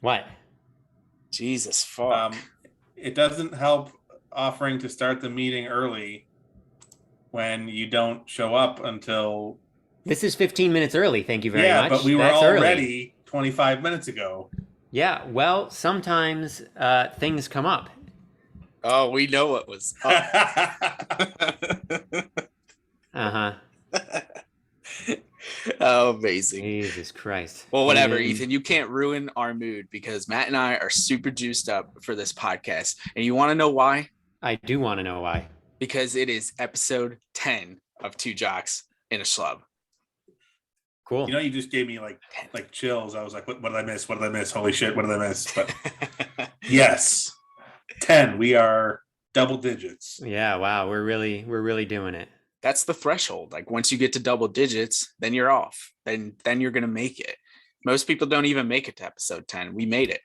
What? Jesus fuck. It doesn't help offering to start the meeting early when you don't show up until. This is 15 minutes early. Thank you very much. Yeah, but we were That's all early. ready 25 minutes ago. Yeah, well, sometimes things come up. Oh, we know what was up. Uh-huh. Oh, amazing. Jesus Christ. Well, whatever, Ethan, you can't ruin our mood because Matt and I are super juiced up for this podcast. And you want to know why? I do want to know why. Because it is episode 10 of Two Jocks in a Schlub. Cool. You just gave me like chills. I was like, what did I miss? What did I miss? Holy shit, what did I miss? But yes, 10. We are double digits. Yeah, wow. We're really doing it. That's the threshold. Like once you get to double digits, then you're off. Then you're going to make it. Most people don't even make it to episode 10. We made it.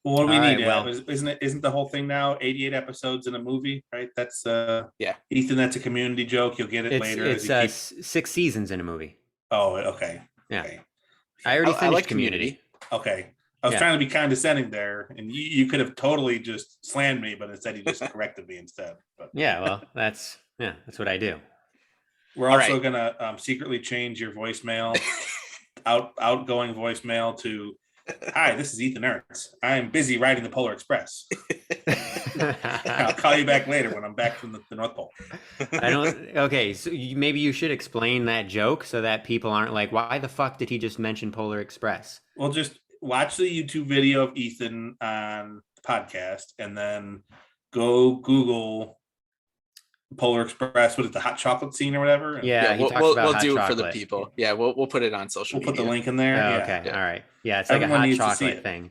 Well, what do we need? Well, isn't the whole thing now 88 episodes in a movie, right? That's yeah. Ethan, that's a Community joke. You'll get it later. It's 6 seasons in a movie. Oh, okay. Yeah. Okay. I already finished like Community. Okay. I was trying to be condescending there, and you could have totally just slammed me, but instead you just corrected me instead. But yeah, well, that's what I do. We're also gonna secretly change your voicemail, outgoing voicemail to, "Hi, this is Ethan Ernst. I'm busy riding the Polar Express. I'll call you back later when I'm back from the North Pole." Okay, so maybe you should explain that joke so that people aren't like, why the fuck did he just mention Polar Express? Well, just watch the YouTube video of Ethan on the podcast and then go Google Polar Express. What is the hot chocolate scene or whatever? Yeah, we'll do it for the people. Yeah, we'll put it on social media. We'll put the link in there. Oh, okay, all right. Yeah, it's like everyone a hot chocolate thing.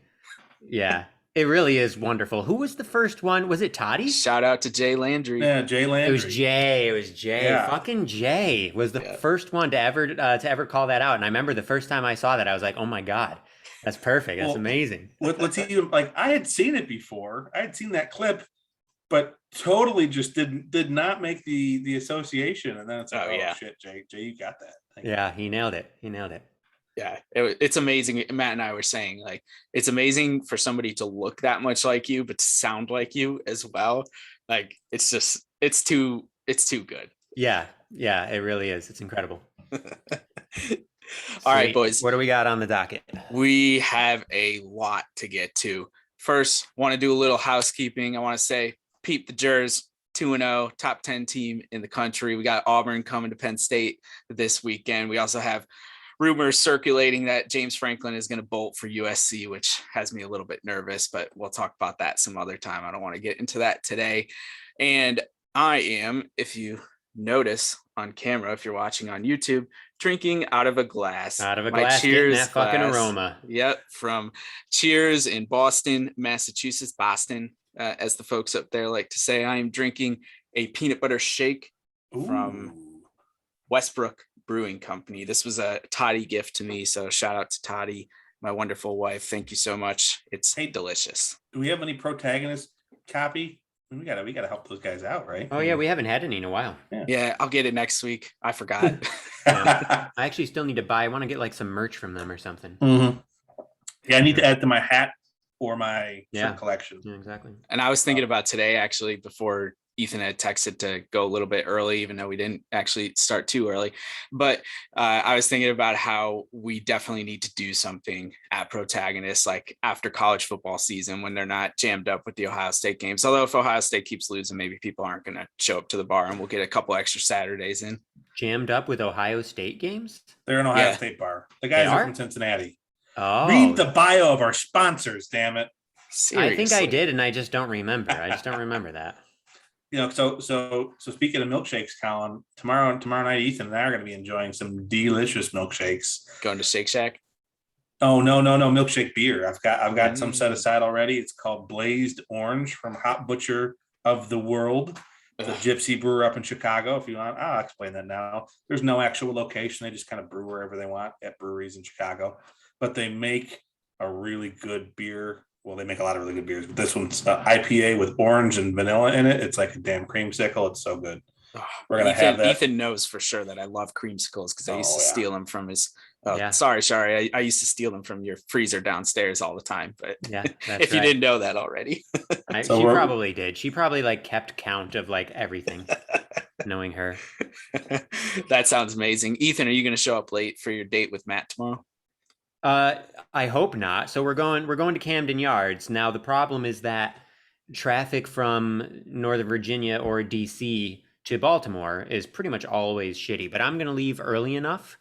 Yeah. It really is wonderful. Who was the first one? Was it Toddy? Shout out to Jay Landry. Yeah, Jay Landry. It was Jay. Yeah. Fucking Jay was the first one to ever call that out. And I remember the first time I saw that, I was like, oh my God, that's perfect. That's amazing. Let's even I had seen it before. I had seen that clip, but totally just did not make the association. And then it's like, shit, Jay, you got that. He nailed it. Yeah, it's amazing. Matt and I were saying, like, it's amazing for somebody to look that much like you, but to sound like you as well. Like, it's too good. Yeah, it really is. It's incredible. All right, boys. What do we got on the docket? We have a lot to get to. First, want to do a little housekeeping. I want to say, peep the Jers, 2-0, top 10 team in the country. We got Auburn coming to Penn State this weekend. We also have rumors circulating that James Franklin is going to bolt for USC, which has me a little bit nervous, but we'll talk about that some other time. I don't want to get into that today. And I am, if you notice on camera, if you're watching on YouTube, drinking out of a glass. Cheers, that fucking aroma. Yep, from Cheers in Boston, Massachusetts, as the folks up there like to say. I am drinking a peanut butter shake from Westbrook Brewing Company. This was a Toddy gift to me, so shout out to Toddy, my wonderful wife. Thank you so much. It's delicious. Do we have any Protagonist copy? We gotta help those guys out, right? Oh yeah, we haven't had any in a while. Yeah, I'll get it next week. I forgot. I actually still need to buy. I want to get like some merch from them or something. Mm-hmm. Yeah, I need to add to my hat or my shirt collection. Yeah, exactly. And I was thinking about today, actually, before Ethan had texted to go a little bit early, even though we didn't actually start too early. But I was thinking about how we definitely need to do something at Protagonist, like after college football season, when they're not jammed up with the Ohio State games. Although if Ohio State keeps losing, maybe people aren't going to show up to the bar, and we'll get a couple extra Saturdays in. Jammed up with Ohio State games? They're an Ohio State bar. The guys are from Cincinnati. Oh. Read the bio of our sponsors, damn it. Seriously. I think I did, and I just don't remember. I just don't remember that. So speaking of milkshakes, Colin, tomorrow night, Ethan and I are going to be enjoying some delicious milkshakes. Going to Shake Shack? Oh, no, milkshake beer. I've got some set aside already. It's called Blazed Orange from Hot Butcher of the World, the gypsy brewer up in Chicago. If you want, I'll explain that now. There's no actual location. They just kind of brew wherever they want at breweries in Chicago, but they make a really good beer. Well, they make a lot of really good beers, but this one's IPA with orange and vanilla in it. It's like a damn creamsicle. It's so good. We're gonna have that. Ethan knows for sure that I love creamsicles because I used to steal them from his Oh, Yeah. sorry. I used to steal them from your freezer downstairs all the time. But Yeah, that's if you didn't know that already. So she probably did. She probably like kept count of like everything, knowing her. That sounds amazing. Ethan, are you going to show up late for your date with Matt tomorrow? I hope not. So we're going to Camden Yards. Now the problem is that traffic from Northern Virginia or DC to Baltimore is pretty much always shitty, but I'm going to leave early enough.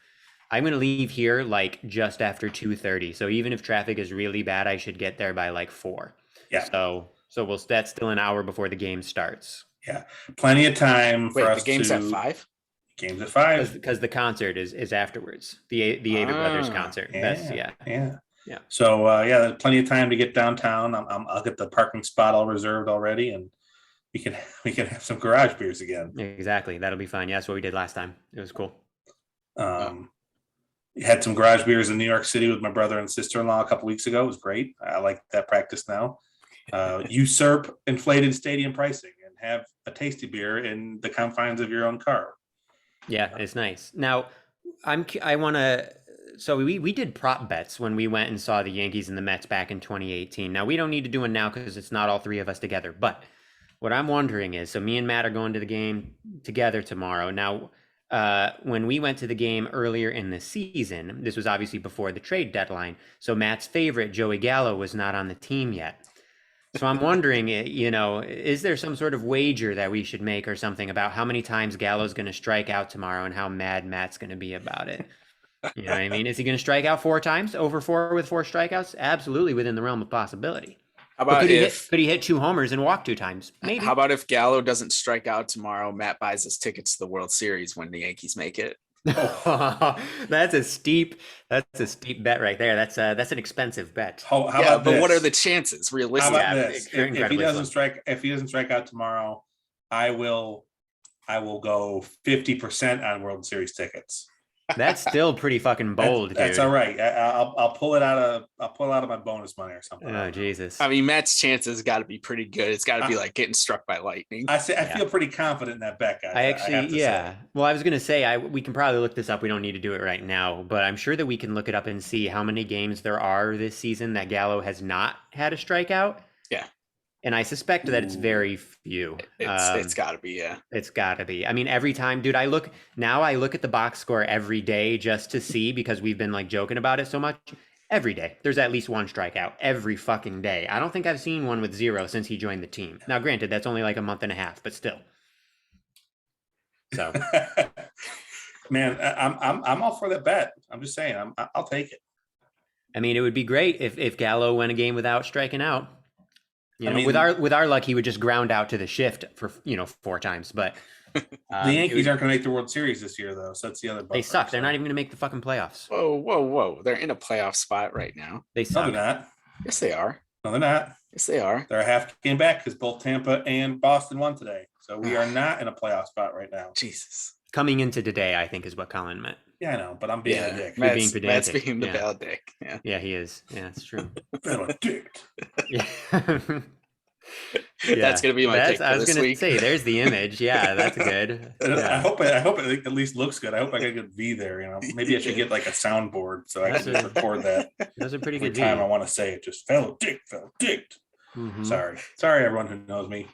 I'm going to leave here like just after 2:30. So even if traffic is really bad, I should get there by like 4. Yeah. So that's still an hour before the game starts. Yeah. Plenty of time for us the game's to at 5? Game's at 5. Because the concert is afterwards. The Ava Brothers concert. Yeah. Yeah. So there's plenty of time to get downtown. I'll get the parking spot all reserved already, and we can have some garage beers again. Exactly. That'll be fun. Yeah, that's what we did last time. It was cool. Had some garage beers in New York City with my brother and sister-in-law a couple weeks ago. It was great. I like that practice now. Usurp inflated stadium pricing and have a tasty beer in the confines of your own car. Yeah, it's nice. Now, I want to. So we did prop bets when we went and saw the Yankees and the Mets back in 2018. Now we don't need to do one now because it's not all 3 of us together. But what I'm wondering is, so me and Matt are going to the game together tomorrow. Now, when we went to the game earlier in the season, this was obviously before the trade deadline. So Matt's favorite, Joey Gallo, was not on the team yet. So I'm wondering, is there some sort of wager that we should make or something about how many times Gallo's going to strike out tomorrow and how mad Matt's going to be about it? You know what I mean? Is he going to strike out 4 times, over 4 with 4 strikeouts? Absolutely within the realm of possibility. How about could he hit 2 homers and walk 2 times? Maybe. How about if Gallo doesn't strike out tomorrow, Matt buys us tickets to the World Series when the Yankees make it? That's a steep bet right there. That's an expensive bet. How about but this? what are the chances realistically? How about this? If he doesn't strike out tomorrow, I will go 50% on World Series tickets. That's still pretty fucking bold, dude. That's all right. I'll pull it out of my bonus money or something. Oh Jesus! I mean, Matt's chances got to be pretty good. It's got to be like getting struck by lightning. I feel pretty confident in that bet, guys. Well, I was gonna say we can probably look this up. We don't need to do it right now, but I'm sure that we can look it up and see how many games there are this season that Gallo has not had a strikeout. Yeah. And I suspect that it's very few. It's got to be, yeah. It's got to be. I mean, every time, dude, I look at the box score every day just to see, because we've been like joking about it so much. Every day, there's at least 1 strikeout every fucking day. I don't think I've seen one with 0 since he joined the team. Now, granted, that's only like a month and a half, but still. So, man, I'm all for that bet. I'm just saying, I'll take it. I mean, it would be great if Gallo went a game without striking out. You know, with our luck, he would just ground out to the shift for 4 times. But the Yankees aren't going to make the World Series this year, though. So that's the other. They suck. They're not even going to make the fucking playoffs. Whoa! They're in a playoff spot right now. They suck. No, they're not. Yes, they are. No, they're not. Yes, they are. They're a half game back because both Tampa and Boston won today. So we are not in a playoff spot right now. Jesus. Coming into today, I think is what Colin meant. Yeah, I know, but I'm being a dick. Being pedantic. Matt's being the bad dick. Yeah. Yeah, he is. Yeah, it's true. Benedict. Yeah. That's gonna be my pick for I was this gonna week. say, there's the image. Yeah, that's good. Yeah. I hope it at least looks good. I hope I get a good V there. Maybe I should get like a soundboard so I can record that. Those are pretty good. Every time I want to say it, just fellow dick. Mm-hmm. Sorry, everyone who knows me.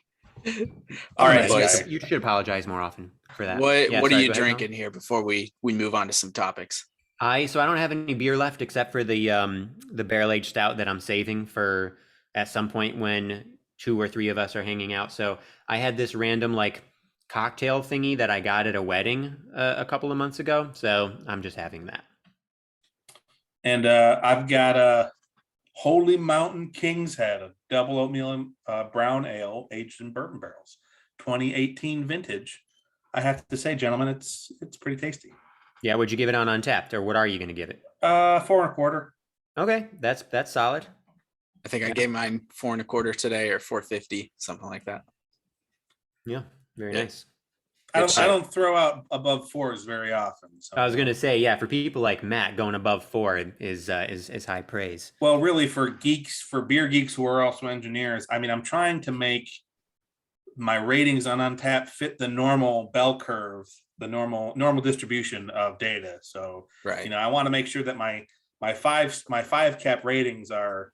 All right, boys. You should apologize more often for that. What are you drinking here before we move on to some topics? I don't have any beer left except for the barrel aged stout that I'm saving for at some point when 2 or 3 of us are hanging out. So I had this random like cocktail thingy that I got at a wedding a couple of months ago. So I'm just having that. And I've got a Holy Mountain King's Head, a double oatmeal brown ale aged in bourbon barrels, 2018 vintage. I have to say, gentlemen, it's pretty tasty. Yeah, would you give it on Untapped, or what are you going to give it? 4 1/4. Okay, that's solid. I think I gave mine 4 1/4 today, or 4.50, something like that. Yeah, very nice. I don't throw out above 4s very often. So. I was gonna say, yeah, for people like Matt, going above 4 is high praise. Well, really, for beer geeks who are also engineers, I mean, I'm trying to make my ratings on Untapped fit the normal bell curve normal distribution of data. So, Right. I want to make sure that my five cap ratings are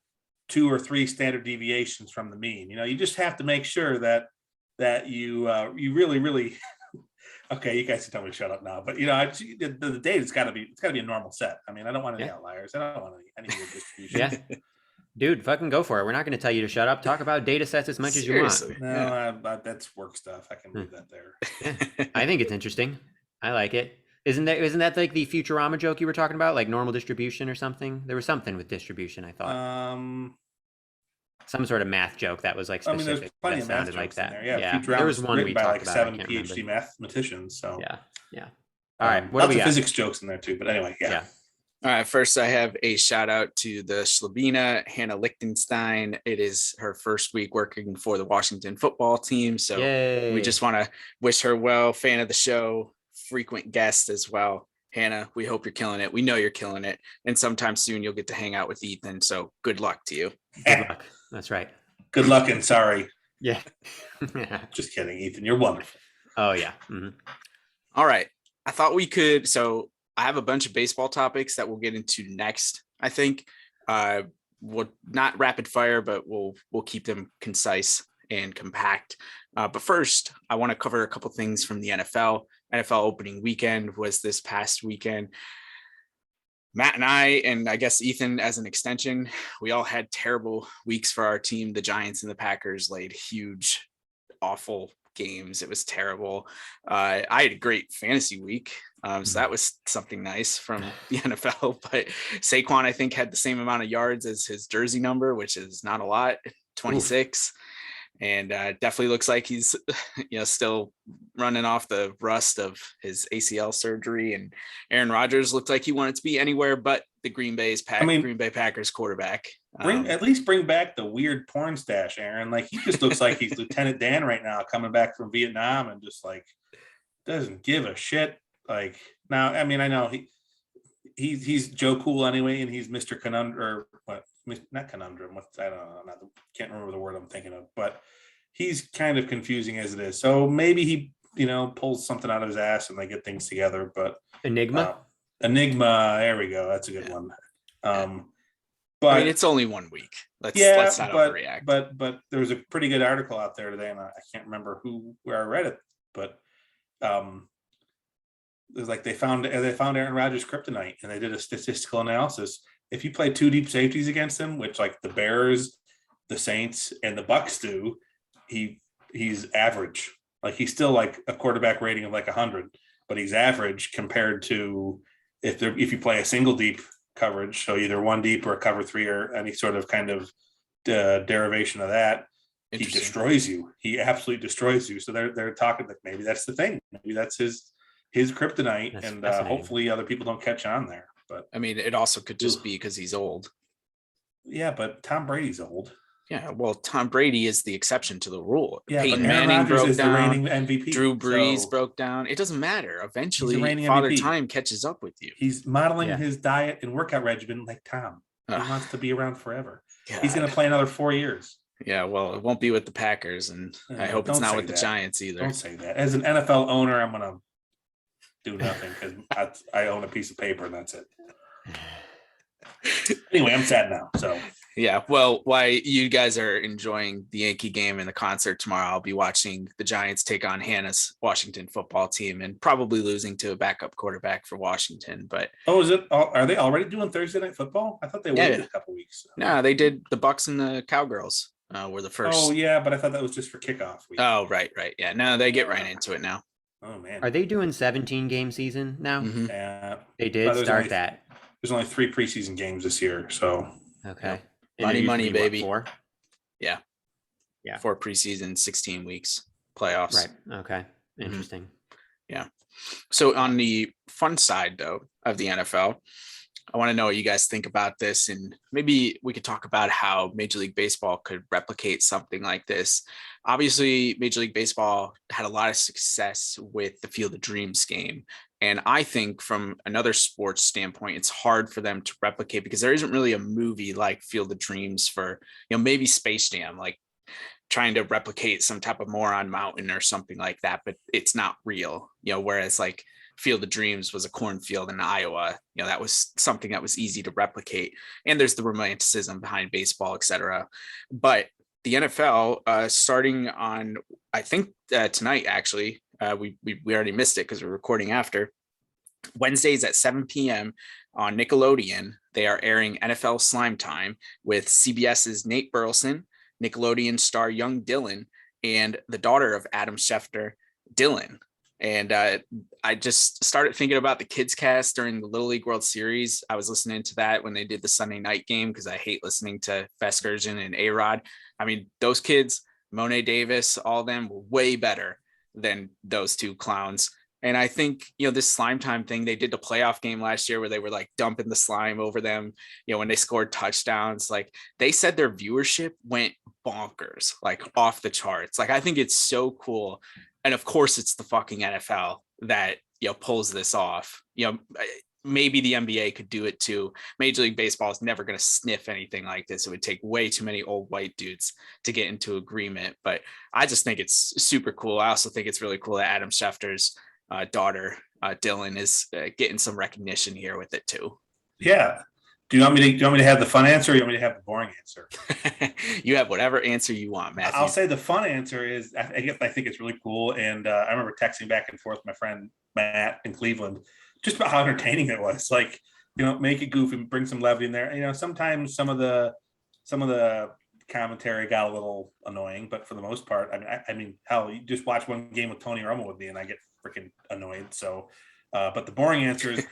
2 or 3 standard deviations from the mean. You just have to make sure that you really okay, you guys can tell me to shut up now, but the data's got to be a normal set. I mean, I don't want any outliers. I don't want any weird distribution. Yeah. Dude, fucking go for it. We're not going to tell you to shut up. Talk about data sets as much as you want. No, that's work stuff. I can leave that there. Yeah. I think it's interesting. I like it. Isn't that like the Futurama joke you were talking about, like normal distribution or something? There was something with distribution, I thought. Some sort of math joke that was like specific. There's plenty of math sounded like jokes in that. there. Yeah, Futurama there was one we by talked like about. 7 PhD mathematicians. So yeah. All right, what lots do we of got? physics jokes in there too. But anyway, yeah. All right, first I have a shout out to the Schlubina, Hannah Lichtenstein. It is her first week working for the Washington football team. So we just want to wish her well, fan of the show, frequent guest as well. Hannah, we hope you're killing it. We know you're killing it. And sometime soon you'll get to hang out with Ethan. So good luck to you. Good luck. That's right. Good luck and sorry. Yeah. Just kidding, Ethan. You're wonderful. Oh, yeah. Mm-hmm. All right. I thought we could. So I have a bunch of baseball topics that we'll get into next. I think we'll not rapid fire, but we'll keep them concise and compact. But first, I want to cover a couple things from the NFL. NFL opening weekend was this past weekend. Matt and I guess Ethan as an extension, we all had terrible weeks for our team. The Giants and the Packers laid huge, awful games. It was terrible. I had a great fantasy week. So that was something nice from the NFL. But Saquon, I think, had the same amount of yards as his jersey number, which is not a lot, 26. Oof. And definitely looks like he's still running off the rust of his ACL surgery. And Aaron Rodgers looked like he wanted to be anywhere but the Green Bay Packers quarterback. At least bring back the weird porn stash, Aaron. Like, he just looks like he's Lieutenant Dan right now, coming back from Vietnam and just like doesn't give a shit. Like, now, I mean, I know he's Joe Cool anyway, and he's Mr. Conundrum, or what? Not conundrum. What, I don't know. Can't remember the word I'm thinking of, but he's kind of confusing as it is. So maybe he, pulls something out of his ass and they get things together. But Enigma. There we go. That's a good one. But I mean, it's only 1 week. Let's not overreact. But there was a pretty good article out there today, and I can't remember where I read it, but it was like they found Aaron Rodgers' kryptonite, and they did a statistical analysis. If you play 2 deep safeties against him, which like the Bears, the Saints, and the Bucks do, he's average. Like, he's still like a quarterback rating of like 100, but he's average compared to if you play a single deep coverage, so either 1 deep or a cover 3 or any sort of kind of derivation of that. He destroys you. He absolutely destroys you. So they're talking that maybe that's the thing. Maybe that's his kryptonite, and hopefully other people don't catch on there. But I mean, it also could just be because he's old. Yeah, but Tom Brady's old. Yeah, well, Tom Brady is the exception to the rule. Yeah, Peyton but Aaron Manning Rodgers is broke down. the reigning MVP. Drew Brees broke down. It doesn't matter. Eventually, Father MVP. Time catches up with you. He's modeling his diet and workout regimen like Tom. He wants to be around forever. God. He's going to play another 4 years. Yeah, well, it won't be with the Packers, and I hope it's not with the Giants either. Don't say that. As an NFL owner, I'm going to do nothing because I own a piece of paper and that's it. Anyway, I'm sad now. So yeah, well, while you guys are enjoying the Yankee game and the concert tomorrow, I'll be watching the Giants take on Hannah's Washington football team and probably losing to a backup quarterback for Washington. But is it? Are they already doing Thursday night football? I thought they waited a couple weeks. No, they did. The Bucks and the Cowgirls were the first. Oh yeah, but I thought that was just for kickoff week. Oh right. Yeah, no, they get right into it now. Oh man, are they doing 17 game season now? Mm-hmm. Yeah, they did start that. There's only 3 preseason games this year, so okay. Money, baby. 4? Yeah. 4 preseason, 16 weeks, playoffs. Right. Okay. Interesting. Mm-hmm. Yeah. So on the fun side, though, of the NFL, I want to know what you guys think about this, and maybe we could talk about how Major League Baseball could replicate something like this. Obviously, Major League Baseball had a lot of success with the Field of Dreams game. And I think from another sports standpoint, it's hard for them to replicate because there isn't really a movie like Field of Dreams for, maybe Space Jam. Like, trying to replicate some type of moron mountain or something like that, but it's not real, whereas like Field of Dreams was a cornfield in Iowa. That was something that was easy to replicate. And there's the romanticism behind baseball, etc. But the NFL, starting on, I think tonight, actually, we already missed it because we're recording after. Wednesdays at 7 p.m. on Nickelodeon, they are airing NFL Slime Time with CBS's Nate Burleson, Nickelodeon star young Dylan, and the daughter of Adam Schefter, Dylan. And I just started thinking about the kids cast during the Little League World Series. I was listening to that when they did the Sunday night game because I hate listening to Feskerson and A-Rod. I mean, those kids, Monet Davis, all of them were way better than those two clowns. And I think, this slime time thing, they did the playoff game last year where they were like dumping the slime over them, when they scored touchdowns. Like, they said their viewership went bonkers, like off the charts. Like, I think it's so cool. And of course, it's the fucking NFL that, pulls this off. Maybe the NBA could do it too. Major League Baseball is never going to sniff anything like this. It would take way too many old white dudes to get into agreement. But I just think it's super cool. I also think it's really cool that Adam Schefter's daughter, Dylan, is getting some recognition here with it too. Yeah. Do you want me to have the fun answer, or do you want me to have the boring answer? You have whatever answer you want, Matthew. I'll say the fun answer is I think it's really cool. And I remember texting back and forth with my friend Matt in Cleveland just about how entertaining it was. Like, make it goofy, bring some levity in there. Sometimes some of the commentary got a little annoying, but for the most part, I mean, hell, you just watch one game with Tony Romo with me and I get freaking annoyed. So, but the boring answer is,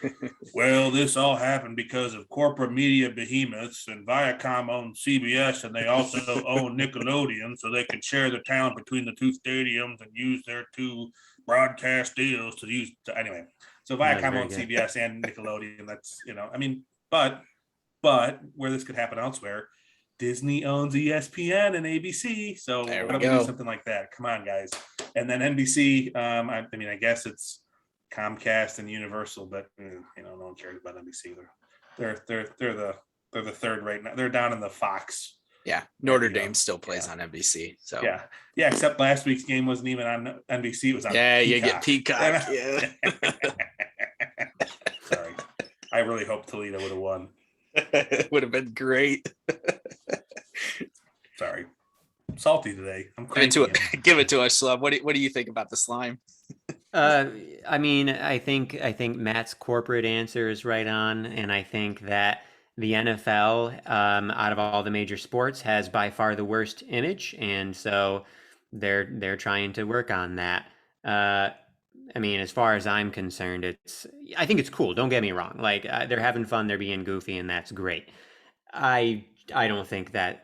well, this all happened because of corporate media behemoths, and Viacom owns CBS, and they also own Nickelodeon, so they can share the talent between the two stadiums and use their two broadcast deals to use. Anyway, so Viacom owns CBS and Nickelodeon. That's, but where this could happen elsewhere, Disney owns ESPN and ABC. So why don't we do something like that? Come on, guys. And then NBC, I guess it's Comcast and Universal, but no one cares about NBC. They're the third right now. They're down in the Fox. Yeah, Notre Dame still plays on NBC. So yeah. Except last week's game wasn't even on NBC. It was on. Yeah, Peacock. You get Peacock. Yeah. Sorry, I really hope Toledo would have won. It would have been great. Sorry, I'm salty today. I'm give it to us, Schlub. What do you think about the slime? I think Matt's corporate answer is right on, and I think that the NFL, out of all the major sports, has by far the worst image, and so they're trying to work on that. As far as I'm concerned, I think it's cool. Don't get me wrong. Like, they're having fun, they're being goofy, and that's great. I don't think that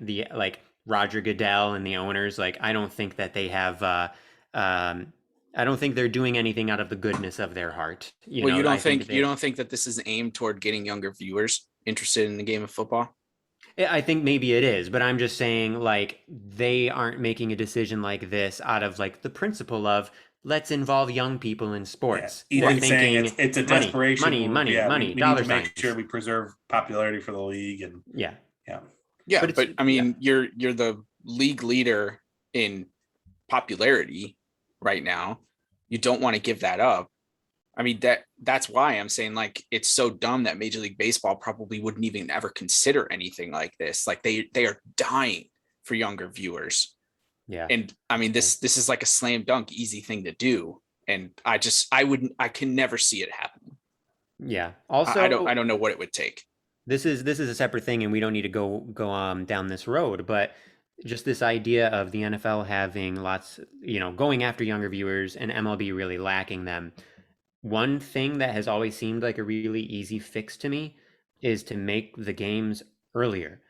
Roger Goodell and the owners, I don't think that they have. I don't think they're doing anything out of the goodness of their heart. You don't think that this is aimed toward getting younger viewers interested in the game of football? I think maybe it is, but I'm just saying, they aren't making a decision like this out of the principle of let's involve young people in sports. Yeah. They're thinking it's a desperation. Money, we dollar need to make sure we preserve popularity for the league, and yeah. But you're the league leader in popularity right now. You don't want to give that up. That's why I'm saying it's so dumb that Major League Baseball probably wouldn't even ever consider anything like this. They are dying for younger viewers. Yeah. And this is like a slam dunk easy thing to do. And I can never see it happening. Yeah. Also, I don't know what it would take. This is a separate thing, and we don't need to go down this road, but just this idea of the NFL having lots, going after younger viewers and MLB really lacking them. One thing that has always seemed like a really easy fix to me is to make the games earlier.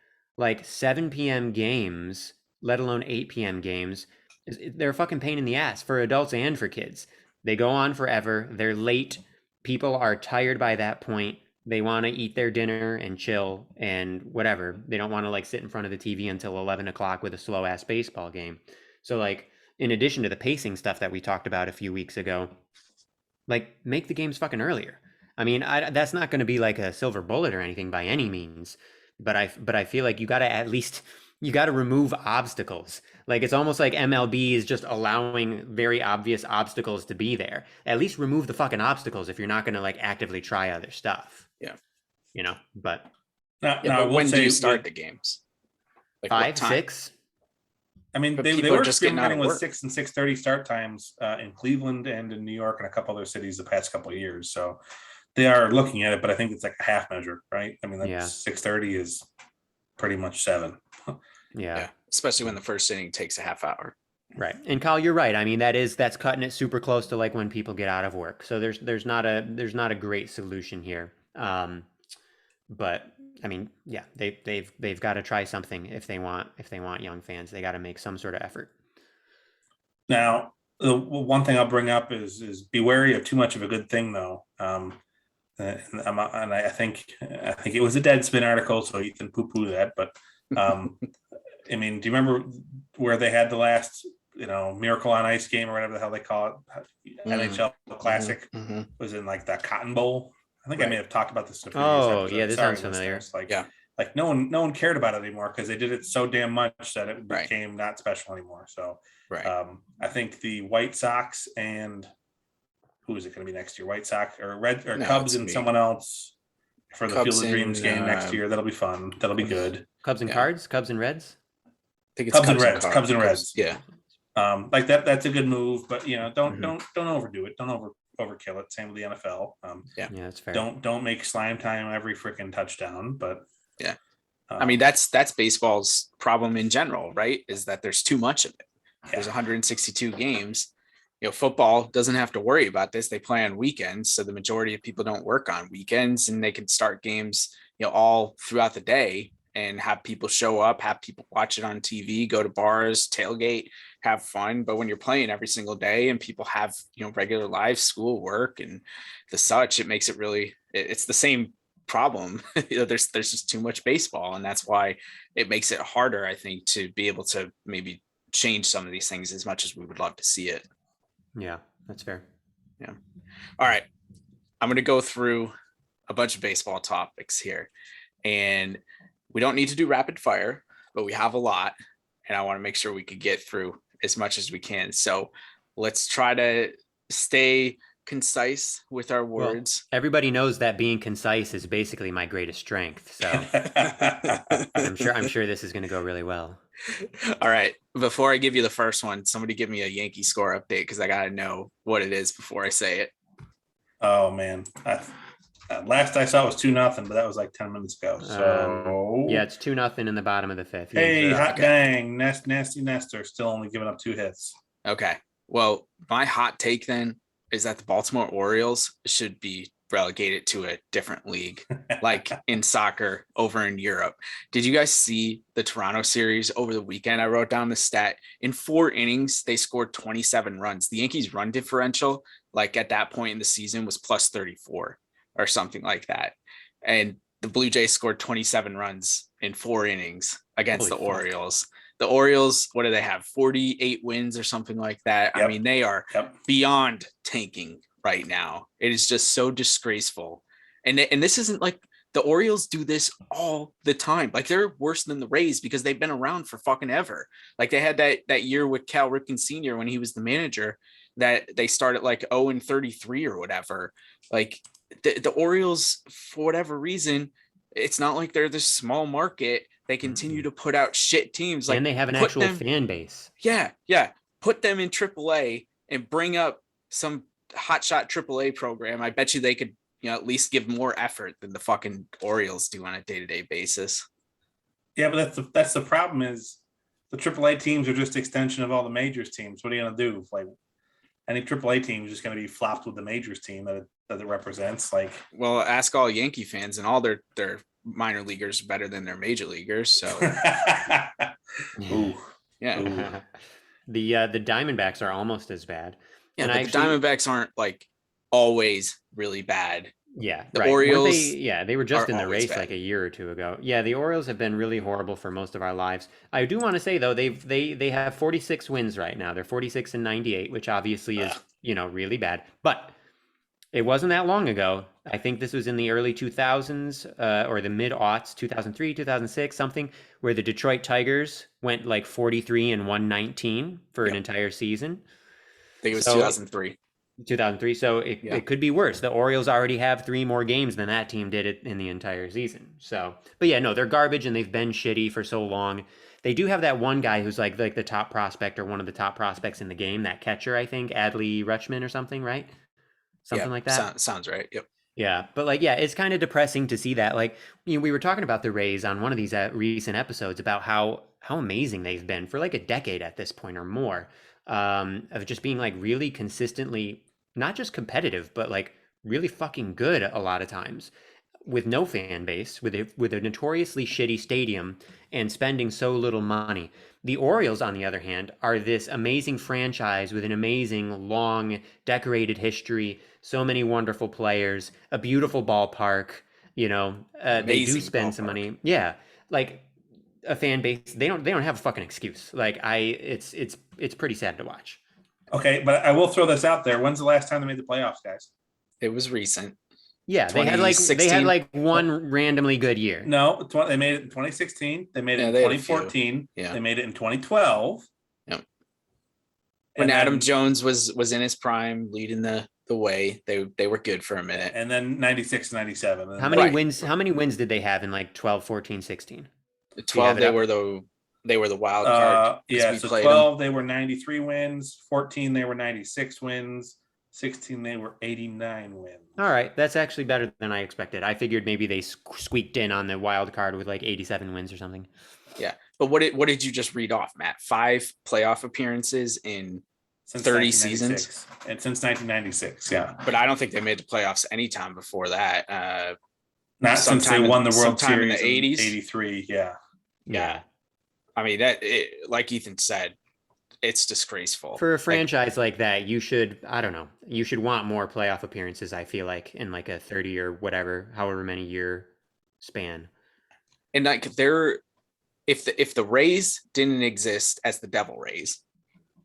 7 p.m. games, let alone 8 p.m. games, they're a fucking pain in the ass for adults and for kids. They go on forever. They're late. People are tired by that point. They want to eat their dinner and chill and whatever. They don't want to sit in front of the TV until 11 o'clock with a slow ass baseball game. So in addition to the pacing stuff that we talked about a few weeks ago, make the games fucking earlier. That's not going to be a silver bullet or anything by any means, but I feel like you got to at least you got to remove obstacles. Like it's almost like MLB is just allowing very obvious obstacles to be there. At least remove the fucking obstacles if you're not going to like actively try other stuff. Yeah. But Now, Yeah, I but will when do say you start with, the games? Like what five, time? 6. I mean, But they people are were just getting out experimenting of with work. 6 and 6:30 start times in Cleveland and in New York and a couple other cities the past couple of years. So they are looking at it, but I think it's like a half measure, right? I mean, Yeah. that's 6:30 is pretty much 7. Yeah. Especially when the first inning takes a half hour. Right. And Kyle, you're right. I mean, that's cutting it super close to like when people get out of work. So there's not a great solution here. But I mean, yeah, they've got to try something if they want young fans. They got to make some sort of effort. Now, the one thing I'll bring up is be wary of too much of a good thing, though. And I think it was a Deadspin article, so you can poo-poo that. But I mean, do you remember where they had the last, Miracle on Ice game or whatever the hell they call it, NHL Classic was in like the Cotton Bowl. I think I may have talked about this in a previous episode. Yeah, this Sorry, sounds familiar. listeners. Like no one cared about it anymore because they did it so damn much that it became not special anymore. So I think the White Sox and who is it going to be next year? White Sox or Cubs and someone else for the Cubs Field of Dreams game next year. That'll be fun. That'll be good. Cubs and Cards, Cubs and Reds. I think it's Cubs and Reds. Yeah. Like that's a good move, but don't overdo it. Don't overkill it. Same with the NFL. Yeah, that's fair. Don't make slime time every freaking touchdown, but yeah. I mean, that's baseball's problem in general, right? Is that there's too much of it. There's 162 games. Football doesn't have to worry about this. They play on weekends, so the majority of people don't work on weekends, and they can start games, all throughout the day and have people show up, have people watch it on TV, go to bars, tailgate, have fun. But when you're playing every single day and people have, regular lives, school, work, and the such, it makes it really, it's the same problem. There's just too much baseball, and that's why it makes it harder, I think, to be able to maybe change some of these things as much as we would love to see it. Yeah, that's fair. Yeah. All right. I'm going to go through a bunch of baseball topics here, and we don't need to do rapid fire, but we have a lot, and I want to make sure we could get through as much as we can. So let's try to stay concise with our words. Well, everybody knows that being concise is basically my greatest strength. So I'm sure this is going to go really well. All right. Before I give you the first one, somebody give me a Yankee score update because I got to know what it is before I say it. Oh, man. Last I saw it was 2-0, but that was like 10 minutes ago. So yeah, it's 2-0 in the bottom of the 5th. Hey, hot dang. Nasty Nestor still only giving up 2 hits. Okay. Well, my hot take then is that the Baltimore Orioles should be relegated to a different league, like in soccer over in Europe. Did you guys see the Toronto series over the weekend? I wrote down the stat. In 4 innings, they scored 27 runs. The Yankees' run differential, like at that point in the season, was plus 34 or something like that. And the Blue Jays scored 27 runs in 4 innings against the Orioles. The Orioles, what do they have? 48 wins or something like that. Yep. I mean, they are beyond tanking right now. It is just so disgraceful. And this isn't like the Orioles do this all the time. Like they're worse than the Rays because they've been around for fucking ever. Like they had that year with Cal Ripken Sr. when he was the manager that they started like 0-33 or whatever. Like the Orioles, for whatever reason, it's not like they're this small market. They continue to put out shit teams. Like, and they have an actual fan base. Yeah. Put them in AAA and bring up some hotshot AAA program. I bet you they could, at least give more effort than the fucking Orioles do on a day-to-day basis. Yeah, but that's the problem is the AAA teams are just extension of all the majors teams. What are you going to do? Like any AAA team is just going to be flopped with the majors team that it represents. Like, well, ask all Yankee fans, and all their minor leaguers are better than their major leaguers. So, Ooh. Yeah. Ooh. The Diamondbacks are almost as bad. Yeah, and but the Diamondbacks aren't like always really bad. Yeah, the Orioles. They were just in the race like a year or two ago. Yeah, the Orioles have been really horrible for most of our lives. I do want to say though, they have 46 wins right now. They're 46 and 98, which obviously is really bad. But It wasn't that long ago. I think this was in the early 2000s or the mid aughts, 2003, 2006, something, where the Detroit Tigers went like 43 and 119 for an Yep. entire season. I think it was So 2003. 2003. So Yeah. it could be worse. The Orioles already have 3 more games than that team did it in the entire season. So, but yeah, no, they're garbage and they've been shitty for so long. They do have that one guy who's like the top prospect or one of the top prospects in the game, that catcher, I think, Adley Rutschman or something, right? Yeah. Something like that. Sounds right. Yep. Yeah, but like, yeah, it's kind of depressing to see that. Like, we were talking about the Rays on one of these recent episodes about how amazing they've been for like a decade at this point or more, of just being like really consistently not just competitive, but like really fucking good a lot of times with no fan base, with a notoriously shitty stadium and spending so little money. The Orioles, on the other hand, are this amazing franchise with an amazing, long, decorated history, so many wonderful players, a beautiful ballpark. They do Amazing spend some ballpark. money. Yeah, like a fan base. They don't have a fucking excuse. It's pretty sad to watch. Okay, but I will throw this out there. When's the last time they made the playoffs, guys? It was recent. Yeah, they had like one randomly good year. No, they made it in 2016. They made it in they had a 2014. Yeah. They made it in 2012. Yep. When Adam Jones was in his prime, leading the way, they were good for a minute. And then 96, 97. How many wins? How many wins did they have in like 12, 14, 16? 12, they were the wild card. Yeah, so 12 they were 93 wins. 14 they were 96 wins. 16 they were 89 wins. All right, that's actually better than I expected. I figured maybe they squeaked in on the wild card with like 87 wins or something. Yeah, but what did you just read off, Matt? 5 playoff appearances in since 30 seasons, and since 1996. Yeah, but I don't think they made the playoffs anytime before that. Not since they won the World Series in the 80s. 83. Yeah. I mean, like Ethan said, it's disgraceful. For a franchise like that, you should want more playoff appearances, I feel like, in like a 30 or whatever, however many year span. And like if the Rays didn't exist as the Devil Rays,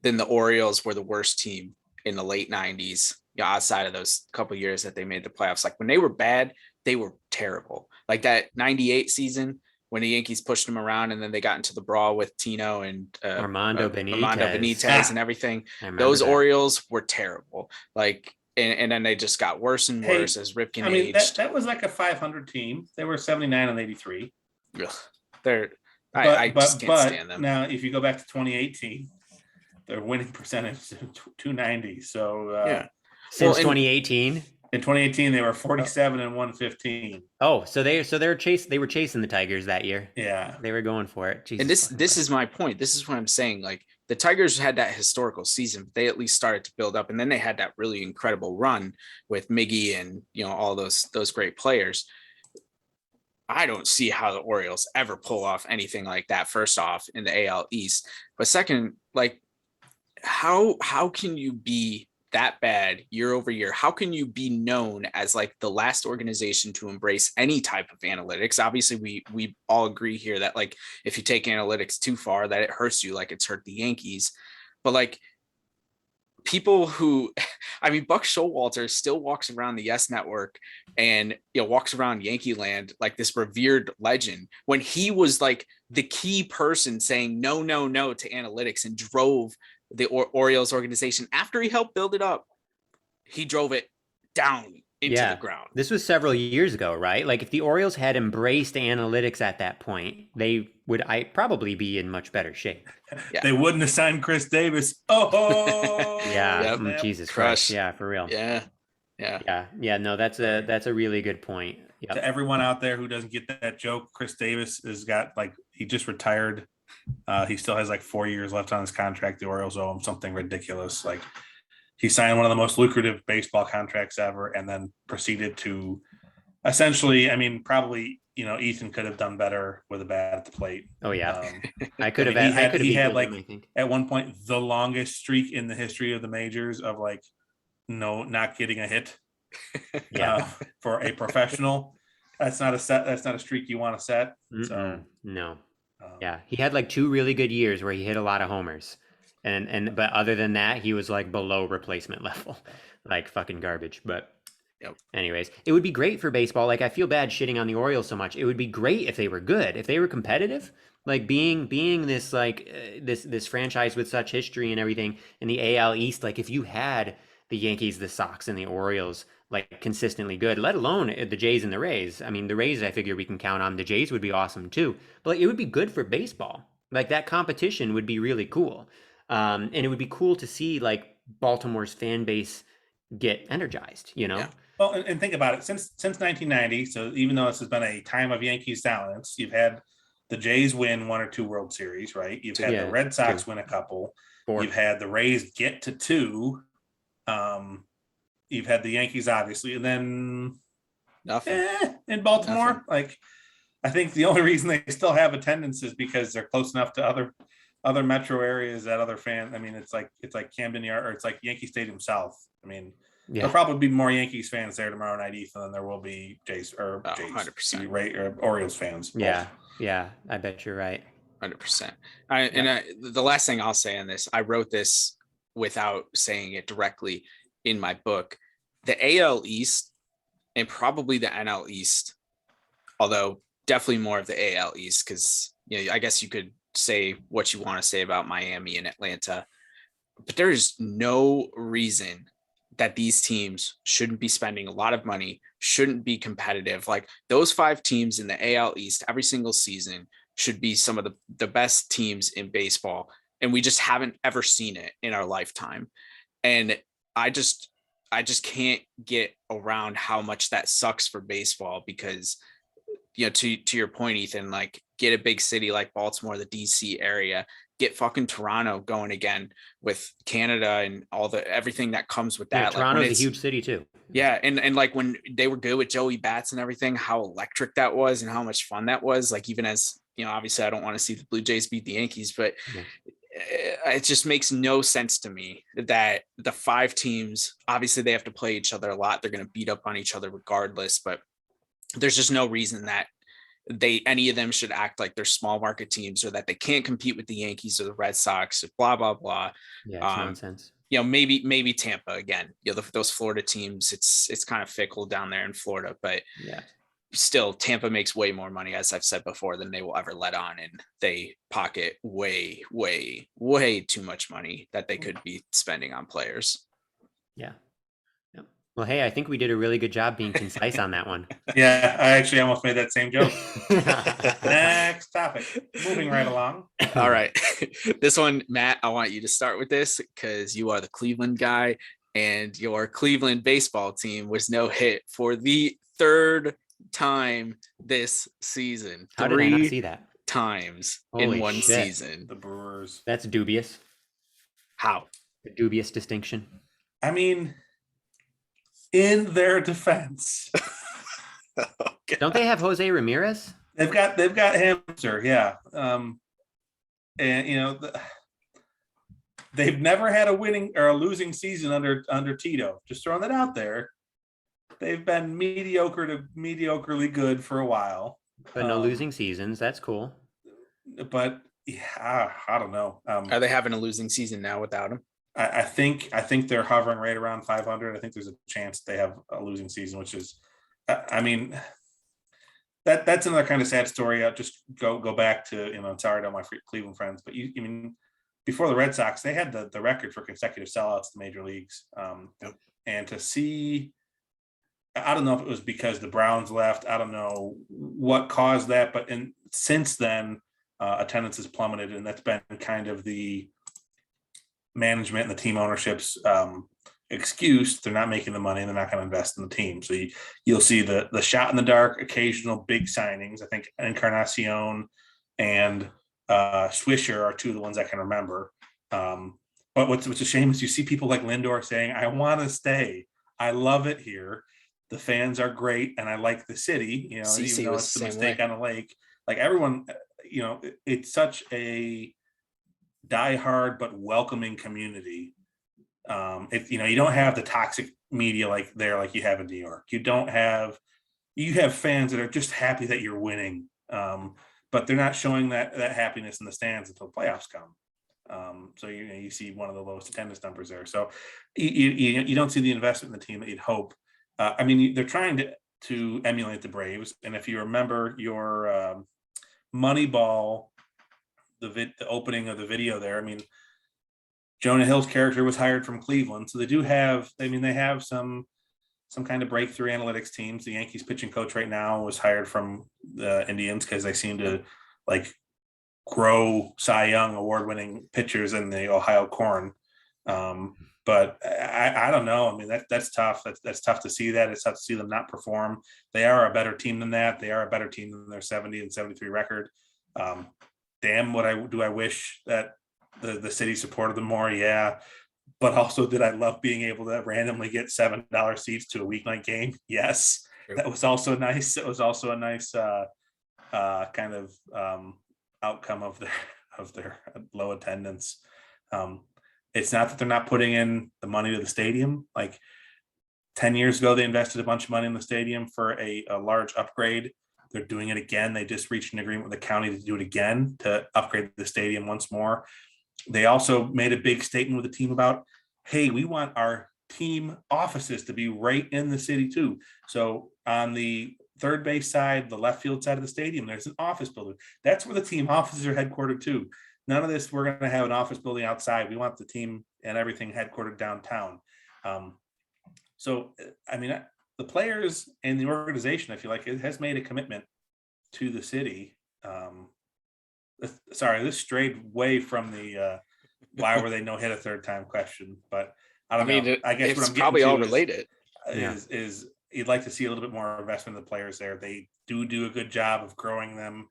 then the Orioles were the worst team in the late 90s, outside of those couple years that they made the playoffs. Like when they were bad, they were terrible. Like that 98 season when the Yankees pushed them around and then they got into the brawl with Tino and Armando Benitez and everything. Those Orioles were terrible. Like, and then they just got worse and worse as Ripken aged. That was like a 500 team. They were 79 and 83. Ugh, I just can't stand them. Now, if you go back to 2018, their winning percentage is 290. So since 2018. In 2018, they were 47 and 115. Oh, so they were chasing the Tigers that year. Yeah, they were going for it. Jesus, and this is my point. This is what I'm saying. Like the Tigers had that historical season, but they at least started to build up, and then they had that really incredible run with Miggy and all those great players. I don't see how the Orioles ever pull off anything like that. First off, in the AL East, but second, like how can you be that bad year over year? How can you be known as like the last organization to embrace any type of analytics? Obviously, we all agree here that like if you take analytics too far, that it hurts you, like it's hurt the Yankees. But like people who, I mean, Buck Showalter still walks around the Yes Network and walks around Yankee Land like this revered legend, when he was like the key person saying no to analytics and drove the Orioles organization. After he helped build it up, he drove it down into the ground. This was several years ago, right? Like if the Orioles had embraced analytics at that point, they would probably be in much better shape. Yeah. They wouldn't have signed Chris Davis. Oh, yeah. Yep. Jesus Christ. Yeah, for real. Yeah. No, that's a really good point. Yep. To everyone out there who doesn't get that joke, Chris Davis he just retired. He still has like 4 years left on his contract. The Orioles owe him something ridiculous. Like he signed one of the most lucrative baseball contracts ever, and then proceeded to essentially, I mean, probably, Ethan could have done better with a bat at the plate. Oh yeah. I could have. He had like at one point the longest streak in the history of the majors of like not getting a hit. For a professional. That's not a streak you want to set. So no. Yeah, he had like 2 really good years where he hit a lot of homers, but other than that, he was like below replacement level, like fucking garbage. But Yep. Anyways, it would be great for baseball. Like I feel bad shitting on the Orioles so much. It would be great if they were good, if they were competitive. Like being this like this franchise with such history and everything in the AL East. Like if you had the Yankees, the Sox, and the Orioles like consistently good, let alone the Jays and the Rays. I mean, the Rays I figure we can count on. The Jays would be awesome too. But like it would be good for baseball. Like that competition would be really cool. And it would be cool to see like Baltimore's fan base get energized. You Yeah. know. Well, and think about it. Since 1990, so even though this has been a time of Yankees silence, you've had the Jays win 1 or 2 World Series, right? You've had the Red Sox 2. win a couple. 4. You've had the Rays get to 2. You've had the Yankees, obviously, and then Nothing. In Baltimore. Nothing. Like, I think the only reason they still have attendance is because they're close enough to other metro areas that other fans. I mean, it's like Camden Yard, or it's like Yankee Stadium South. I mean, there'll probably be more Yankees fans there tomorrow night, Ethan, than there will be Jays 100%. or Orioles fans. Yeah, yeah, I bet you're right. 100%. And the last thing I'll say on this, I wrote this without saying it directly in my book. The AL East and probably the NL East, although definitely more of the AL East, because I guess you could say what you want to say about Miami and Atlanta, but there is no reason that these teams shouldn't be spending a lot of money, shouldn't be competitive. Like those 5 teams in the AL East every single season should be some of the best teams in baseball. And we just haven't ever seen it in our lifetime. And I just can't get around how much that sucks for baseball, because, to your point, Ethan, like get a big city like Baltimore, the DC area, get fucking Toronto going again with Canada and everything that comes with that. Yeah, Toronto's like a huge city too. Yeah. And like when they were good with Joey Bats and everything, how electric that was and how much fun that was. Like, even as, obviously I don't want to see the Blue Jays beat the Yankees, but it just makes no sense to me that the 5 teams, obviously they have to play each other a lot. They're going to beat up on each other regardless, but there's just no reason that any of them should act like they're small market teams, or that they can't compete with the Yankees or the Red Sox, blah, blah, blah. Yeah, it's nonsense. Maybe Tampa again, those Florida teams, it's kind of fickle down there in Florida, but yeah, still Tampa makes way more money, as I've said before, than they will ever let on. And they pocket way, way, way too much money that they could be spending on players. Yeah. Well, hey, I think we did a really good job being concise on that one. Yeah, I actually almost made that same joke. Next topic. Moving right along. All right. This one, Matt, I want you to start with this because you are the Cleveland guy, and your Cleveland baseball team was no hit for the 3rd time this season. How did I not see that? 3 times Holy in one shit. season. The Brewers. That's dubious. How? A dubious distinction. I mean, in their defense, don't they have Jose Ramirez? They've got Hamster, yeah. And they've never had a winning or a losing season under Tito. Just throwing that out there. They've been mediocre to mediocrely good for a while, but no losing seasons. That's cool. But yeah, I don't know. Are they having a losing season now without him? I think they're hovering right around 500. I think there's a chance they have a losing season, which is, I mean, that's another kind of sad story. I'll just go back to, sorry to all my Cleveland friends, but I mean, before the Red Sox, they had the record for consecutive sellouts to major leagues. And to see, I don't know if it was because the Browns left. I don't know what caused that, but since then, attendance has plummeted, and that's been kind of the management and the team ownership's excuse. They're not making the money, and they're not going to invest in the team. So you'll see the shot in the dark, occasional big signings. I think Encarnacion and Swisher are 2 of the ones I can remember. But what's a shame is you see people like Lindor saying, "I want to stay. I love it here. The fans are great, and I like the city." Even though it's a mistake on a lake. Like everyone, it's such a diehard but welcoming community. If you don't have the toxic media like you have in New York. You have fans that are just happy that you're winning, but they're not showing that happiness in the stands until playoffs come. So you see one of the lowest attendance numbers there. So you don't see the investment in the team that you'd hope. I mean, they're trying to emulate the Braves, and if you remember your Moneyball, the opening of the video there, I mean, Jonah Hill's character was hired from Cleveland, so they do have. I mean, they have some kind of breakthrough analytics teams. The Yankees pitching coach right now was hired from the Indians because they seem to like grow Cy Young award-winning pitchers in the Ohio corn. But I don't know. I mean, that's tough. That's tough to see that. It's tough to see them not perform. They are a better team than that. They are a better team than their 70 and 73 record. Damn, I wish that the city supported them more? Yeah. But also, did I love being able to randomly get $7 seats to a weeknight game? Yes. True. That was also nice. It was also a nice kind of outcome of their low attendance. It's not that they're not putting in the money to the stadium. Like 10 years ago, they invested a bunch of money in the stadium for a large upgrade. They're doing it again. They just reached an agreement with the county to do it again, to upgrade the stadium once more. They also made a big statement with the team about, hey, we want our team offices to be right in the city too. So on the third base side, the left field side of the stadium, there's an office building. That's where the team offices are headquartered too. None of this, we're going to have an office building outside. We want the team and everything headquartered downtown. So, I mean, the players and the organization, I feel like it has made a commitment to the city. Sorry, this strayed way from the why were they no hit a third time question, but I don't know. I guess what I'm probably getting all to related. Is you'd like to see a little bit more investment in the players there. They do a good job of growing them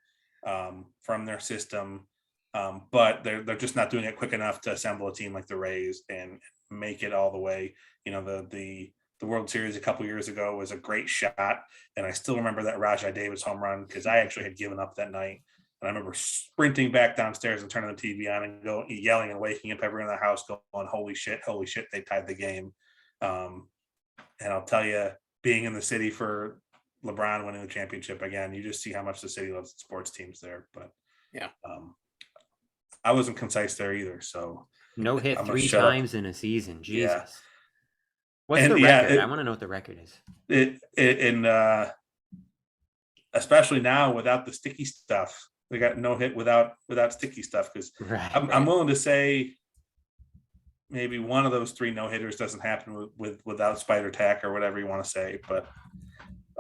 from their system, but they're just not doing it quick enough to assemble a team like the Rays and make it all the way. You know, the World Series a couple years ago was a great shot, and I still remember that Rajai Davis home run because I actually had given up that night. And I remember sprinting back downstairs and turning the TV on and yelling and waking up everyone in the house going, holy shit, they tied the game. And I'll tell you, being in the city for LeBron winning the championship again, you just see how much the city loves the sports teams there. But yeah, I wasn't concise there either. So no hit 3 times in a season. Jesus. Yeah. What's the record? I want to know what the record is. Especially now without the sticky stuff. They got no hit without sticky stuff because I'm willing to say maybe one of those 3 no hitters doesn't happen without spider tack or whatever you want to say, but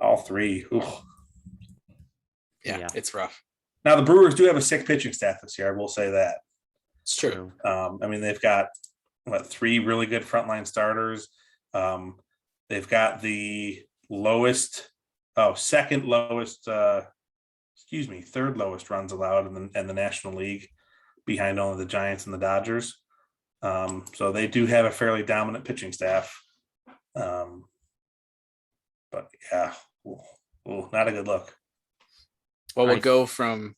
all 3. Yeah, it's rough. Now the Brewers do have a sick pitching staff this year. I will say that. It's true. I mean, they've got 3 really good frontline starters. They've got the third lowest runs allowed in the National League, behind only the Giants and the Dodgers. So they do have a fairly dominant pitching staff. But yeah, not a good look. Well, we'll go from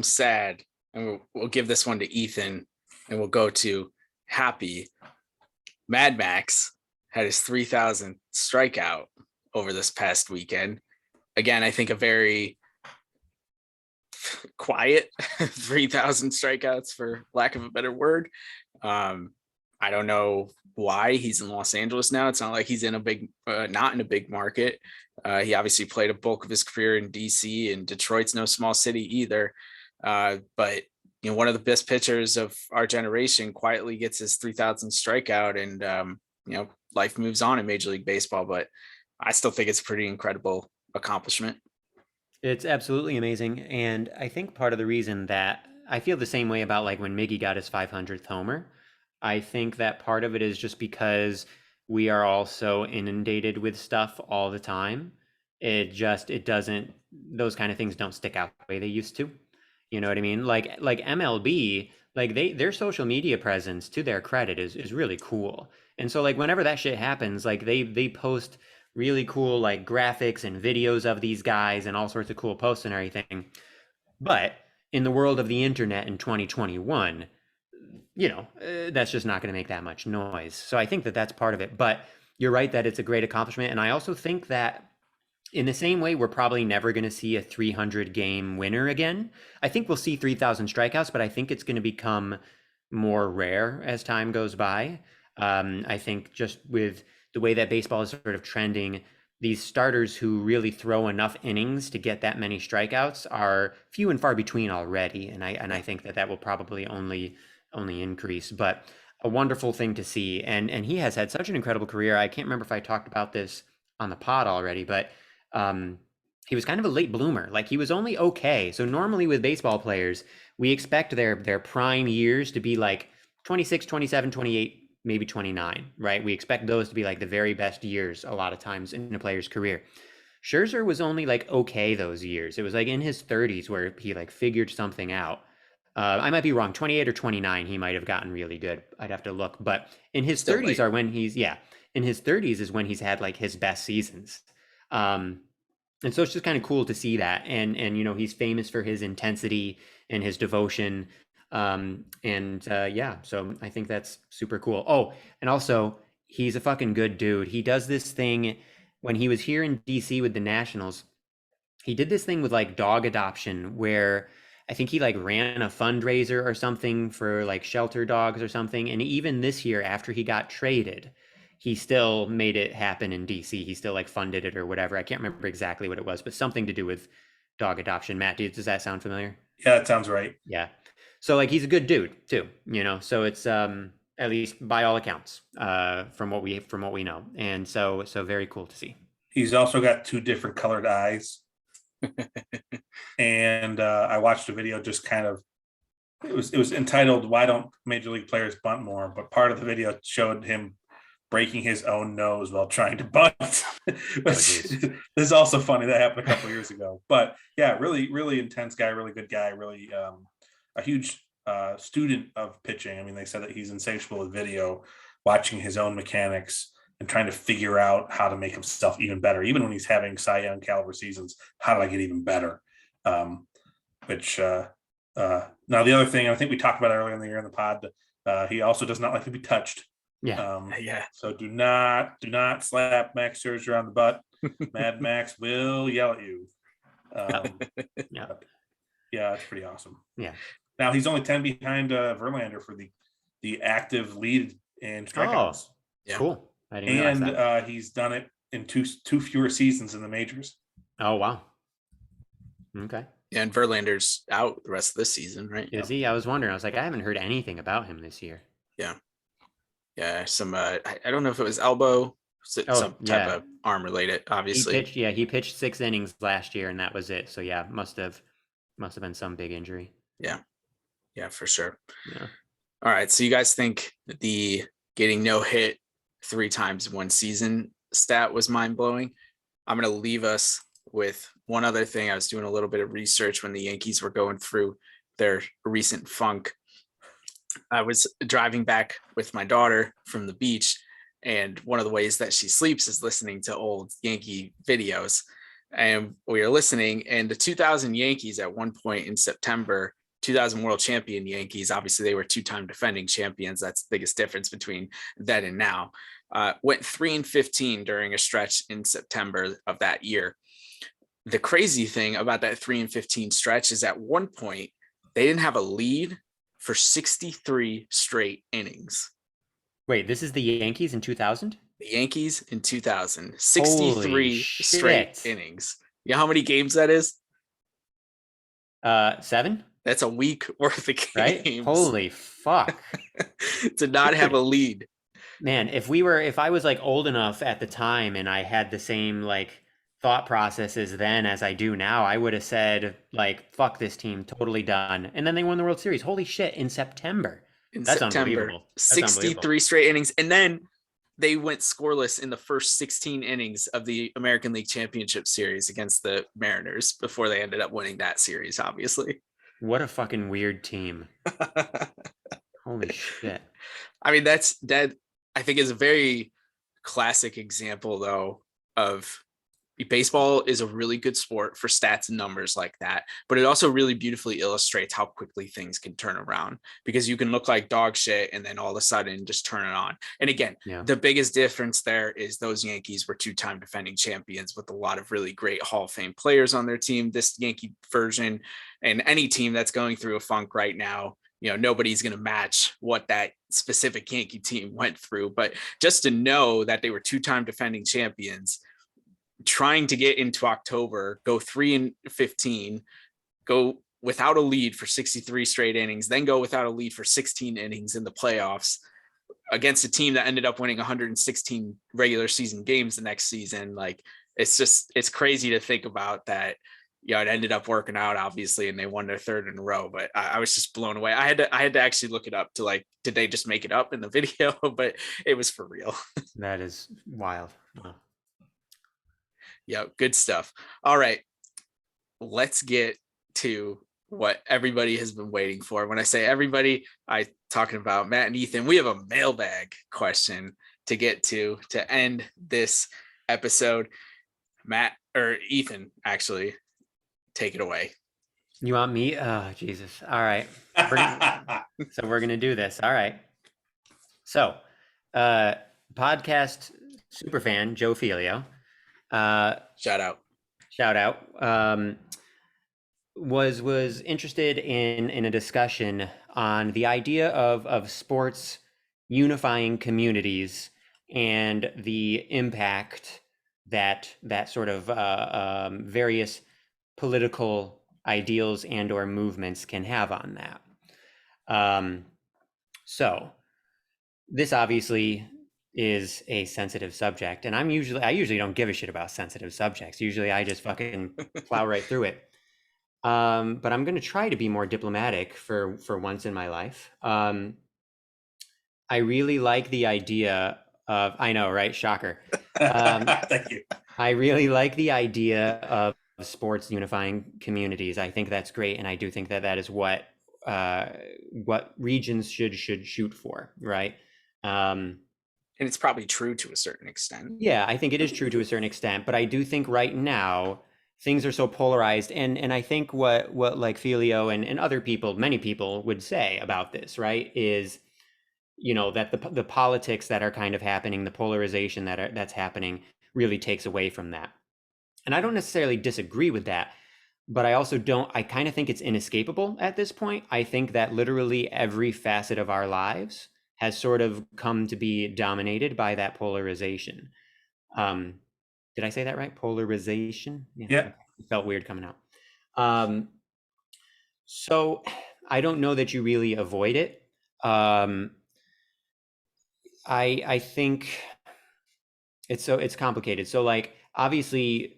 sad, and we'll give this one to Ethan, and we'll go to happy. Mad Max had his 3,000th strikeout over this past weekend. Again, I think a very quiet 3,000 strikeouts, for lack of a better word. I don't know why. He's in Los Angeles now. It's not like he's in not in a big market. He obviously played a bulk of his career in DC, and Detroit's no small city either. But you know, one of the best pitchers of our generation quietly gets his 3,000 strikeout, and you know, life moves on in Major League Baseball. But I still think it's a pretty incredible accomplishment. It's absolutely amazing. And I think part of the reason that I feel the same way about like when Miggy got his 500th homer, I think that part of it is just because we are all so inundated with stuff all the time. It doesn't, those kind of things don't stick out the way they used to. You know what I mean? Like MLB, like their social media presence, to their credit, is really cool. And so like whenever that shit happens, like they post really cool like graphics and videos of these guys and all sorts of cool posts and everything. But in the world of the internet in 2021, you know, that's just not going to make that much noise. So I think that that's part of it. But you're right that it's a great accomplishment. And I also think that in the same way, we're probably never going to see a 300 game winner again. I think we'll see 3,000 strikeouts, but I think it's going to become more rare as time goes by. I think just with the way that baseball is sort of trending these starters who really throw enough innings to get that many strikeouts are few and far between already, and I think that will probably only increase. But a wonderful thing to see, and he has had such an incredible career. I can't remember if I talked about this on the pod already, but he was kind of a late bloomer. Like, he was only okay. So normally with baseball players, we expect their prime years to be like 26, 27, 28, maybe 29, right? We expect those to be like the very best years a lot of times in a player's career. Scherzer was only like okay those years. It was like in his 30s where he like figured something out. I might be wrong. 28 or 29, he might have gotten really good. I'd have to look. But in his Still 30s late. are when he's, yeah, in his 30s is when he's had like his best seasons. And so it's just kind of cool to see that. And you know, he's famous for his intensity and his devotion. Yeah, so I think that's super cool. Oh, and also, he's a fucking good dude. He does this thing when he was here in DC with the Nationals. He did this thing with like dog adoption where I think he like ran a fundraiser or something for like shelter dogs or something. And even this year, after he got traded, he still made it happen in DC. He still like funded it or whatever. I can't remember exactly what it was, but something to do with dog adoption. Matt, does that sound familiar? Yeah, that sounds right. Yeah. So like, he's a good dude too, you know. So it's at least by all accounts, from what we know. And so very cool to see. He's also got 2 different colored eyes. And I watched a video, just kind of, it was entitled "Why Don't Major League Players Bunt More?" But part of the video showed him breaking his own nose while trying to bunt. This is also funny. That happened a couple of years ago. But yeah, really intense guy, really good guy, really a huge student of pitching. I mean, they said that he's insatiable with video, watching his own mechanics and trying to figure out how to make himself even better. Even when he's having Cy Young caliber seasons, how do I get even better? Now the other thing I think we talked about earlier in the year in the pod, he also does not like to be touched. Yeah. So do not slap Max Scherzer on the butt. Mad Max will yell at you. Yeah, it's pretty awesome. Yeah. Now he's only 10 behind Verlander for the active lead in strikeouts. Oh, yeah. Cool. I didn't realize that. He's done it in two fewer seasons in the majors. Oh, wow. Okay. Yeah, and Verlander's out the rest of this season, right? Is he? I was wondering. I was like, I haven't heard anything about him this year. Yeah. Some I don't know if it was elbow, some type of arm related. Obviously, he pitched 6 innings last year, and that was it. So yeah, must have been some big injury. Yeah, for sure. Yeah. All right. So you guys think the getting no hit 3 times in one season stat was mind blowing? I'm going to leave us with one other thing. I was doing a little bit of research when the Yankees were going through their recent funk. I was driving back with my daughter from the beach, and one of the ways that she sleeps is listening to old Yankee videos. And we were listening, and the 2000 Yankees at one point in September, 2000 world champion Yankees, obviously they were 2-time defending champions. That's the biggest difference between then and now. Went 3-15 during a stretch in September of that year. The crazy thing about that 3-15 stretch is at one point they didn't have a lead for 63 straight innings. Wait, this is the Yankees in 2000? The Yankees in 2000, 63 straight innings. You know how many games that is? 7? That's a week worth of games. Right? Holy fuck. To not have a lead. Man, if I was like old enough at the time and I had the same like thought processes then as I do now, I would have said like, fuck this team, totally done. And then they won the World Series. Holy shit, in September. That's unbelievable. 63 straight innings. And then they went scoreless in the first 16 innings of the American League Championship Series against the Mariners before they ended up winning that series, obviously. What a fucking weird team. Holy shit. I mean, that I think is a very classic example, though, of baseball is a really good sport for stats and numbers like that, but it also really beautifully illustrates how quickly things can turn around, because you can look like dog shit and then all of a sudden just turn it on. And again, the biggest difference there is those Yankees were 2-time defending champions with a lot of really great Hall of Fame players on their team. This Yankee version, and any team that's going through a funk right now, you know, nobody's going to match what that specific Yankee team went through. But just to know that they were 2-time defending champions trying to get into October, go 3-15, go without a lead for 63 straight innings, then go without a lead for 16 innings in the playoffs against a team that ended up winning 116 regular season games the next season. Like, it's crazy to think about that. It ended up working out, obviously, and they won their third in a row. But I was just blown away. I had to actually look it up to, like, did they just make it up in the video? But it was for real. That is wild. Wow. Yeah, good stuff. All right, let's get to what everybody has been waiting for. When I say everybody, I talking about Matt and Ethan. We have a mailbag question to get to end this episode. Matt, or Ethan, actually, take it away. You want me? Oh, Jesus. All right. So we're going to do this. All right. So, podcast superfan Joe Filio, Shout out, was interested in a discussion on the idea of sports unifying communities and the impact that sort of various political ideals and or movements can have on that. So this obviously is a sensitive subject, and I usually don't give a shit about sensitive subjects. Usually I just fucking plow right through it. But I'm going to try to be more diplomatic for once in my life. I really like the idea of, I know, right? Shocker. Thank you. I really like the idea of sports unifying communities. I think that's great, and I do think that is what regions should shoot for, right? And it's probably true to a certain extent. Yeah, I think it is true to a certain extent, but I do think right now things are so polarized, and I think what like Filio and other people, many people would say about this, right, is, that the politics that are kind of happening, the polarization that's happening really takes away from that. And I don't necessarily disagree with that, but I kind of think it's inescapable at this point. I think that literally every facet of our lives has sort of come to be dominated by that polarization. Did I say that right? Polarization? Yeah. It felt weird coming out. So I don't know that you really avoid it. I think it's complicated. So, like, obviously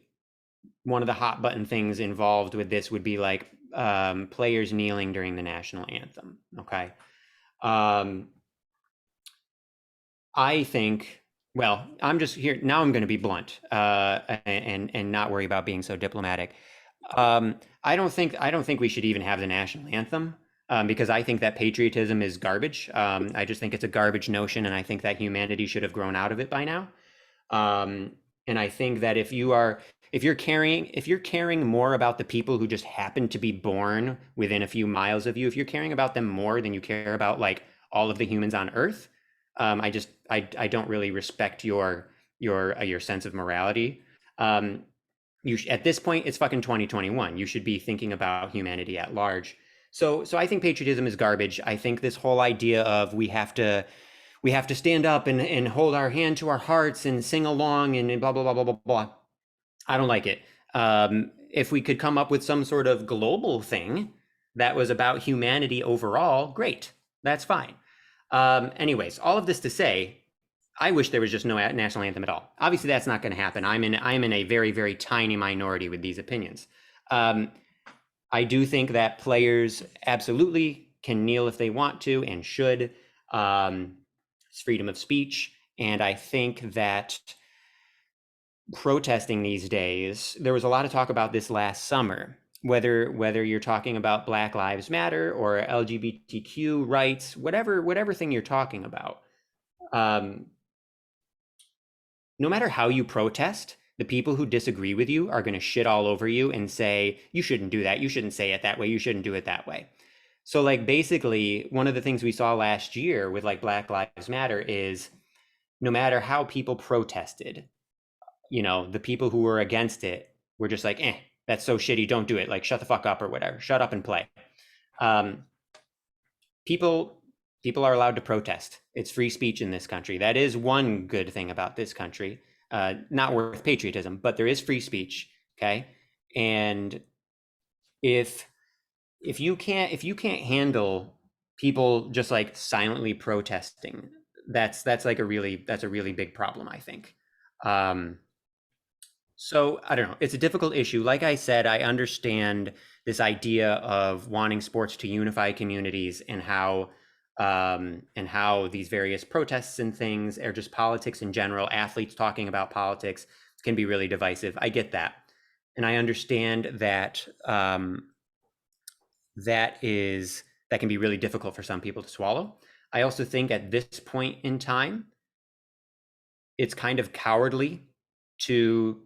one of the hot button things involved with this would be like players kneeling during the national anthem. Okay. I think, well, I'm just here now. I'm going to be blunt and not worry about being so diplomatic. I don't think we should even have the national anthem because I think that patriotism is garbage. I just think it's a garbage notion, and I think that humanity should have grown out of it by now. And I think that if you're caring more about the people who just happen to be born within a few miles of you, if you're caring about them more than you care about like all of the humans on Earth, I don't really respect your sense of morality. At this point, it's fucking 2021. You should be thinking about humanity at large. So I think patriotism is garbage. I think this whole idea of we have to stand up and hold our hand to our hearts and sing along and blah blah blah blah blah blah. I don't like it. If we could come up with some sort of global thing that was about humanity overall, great. That's fine. Anyways, all of this to say, I wish there was just no national anthem at all. Obviously, that's not going to happen. I'm in a very, very tiny minority with these opinions. I do think that players absolutely can kneel if they want to and should. It's freedom of speech. And I think that protesting these days, there was a lot of talk about this last summer, whether you're talking about Black Lives Matter or LGBTQ rights, whatever thing you're talking about. No matter how you protest, the people who disagree with you are going to shit all over you and say, you shouldn't do that. You shouldn't say it that way. You shouldn't do it that way. So like basically one of the things we saw last year with like Black Lives Matter is no matter how people protested, the people who were against it were just like, that's so shitty. Don't do it. Like, shut the fuck up or whatever. Shut up and play. People are allowed to protest. It's free speech in this country. That is one good thing about this country. not worth patriotism, but there is free speech. Okay. And if you can't handle people just like silently protesting, that's a really big problem, I think. Um, so I don't know. It's a difficult issue. Like I said, I understand this idea of wanting sports to unify communities, and how these various protests and things, or just politics in general, athletes talking about politics, can be really divisive. I get that, and I understand that that can be really difficult for some people to swallow. I also think at this point in time, it's kind of cowardly to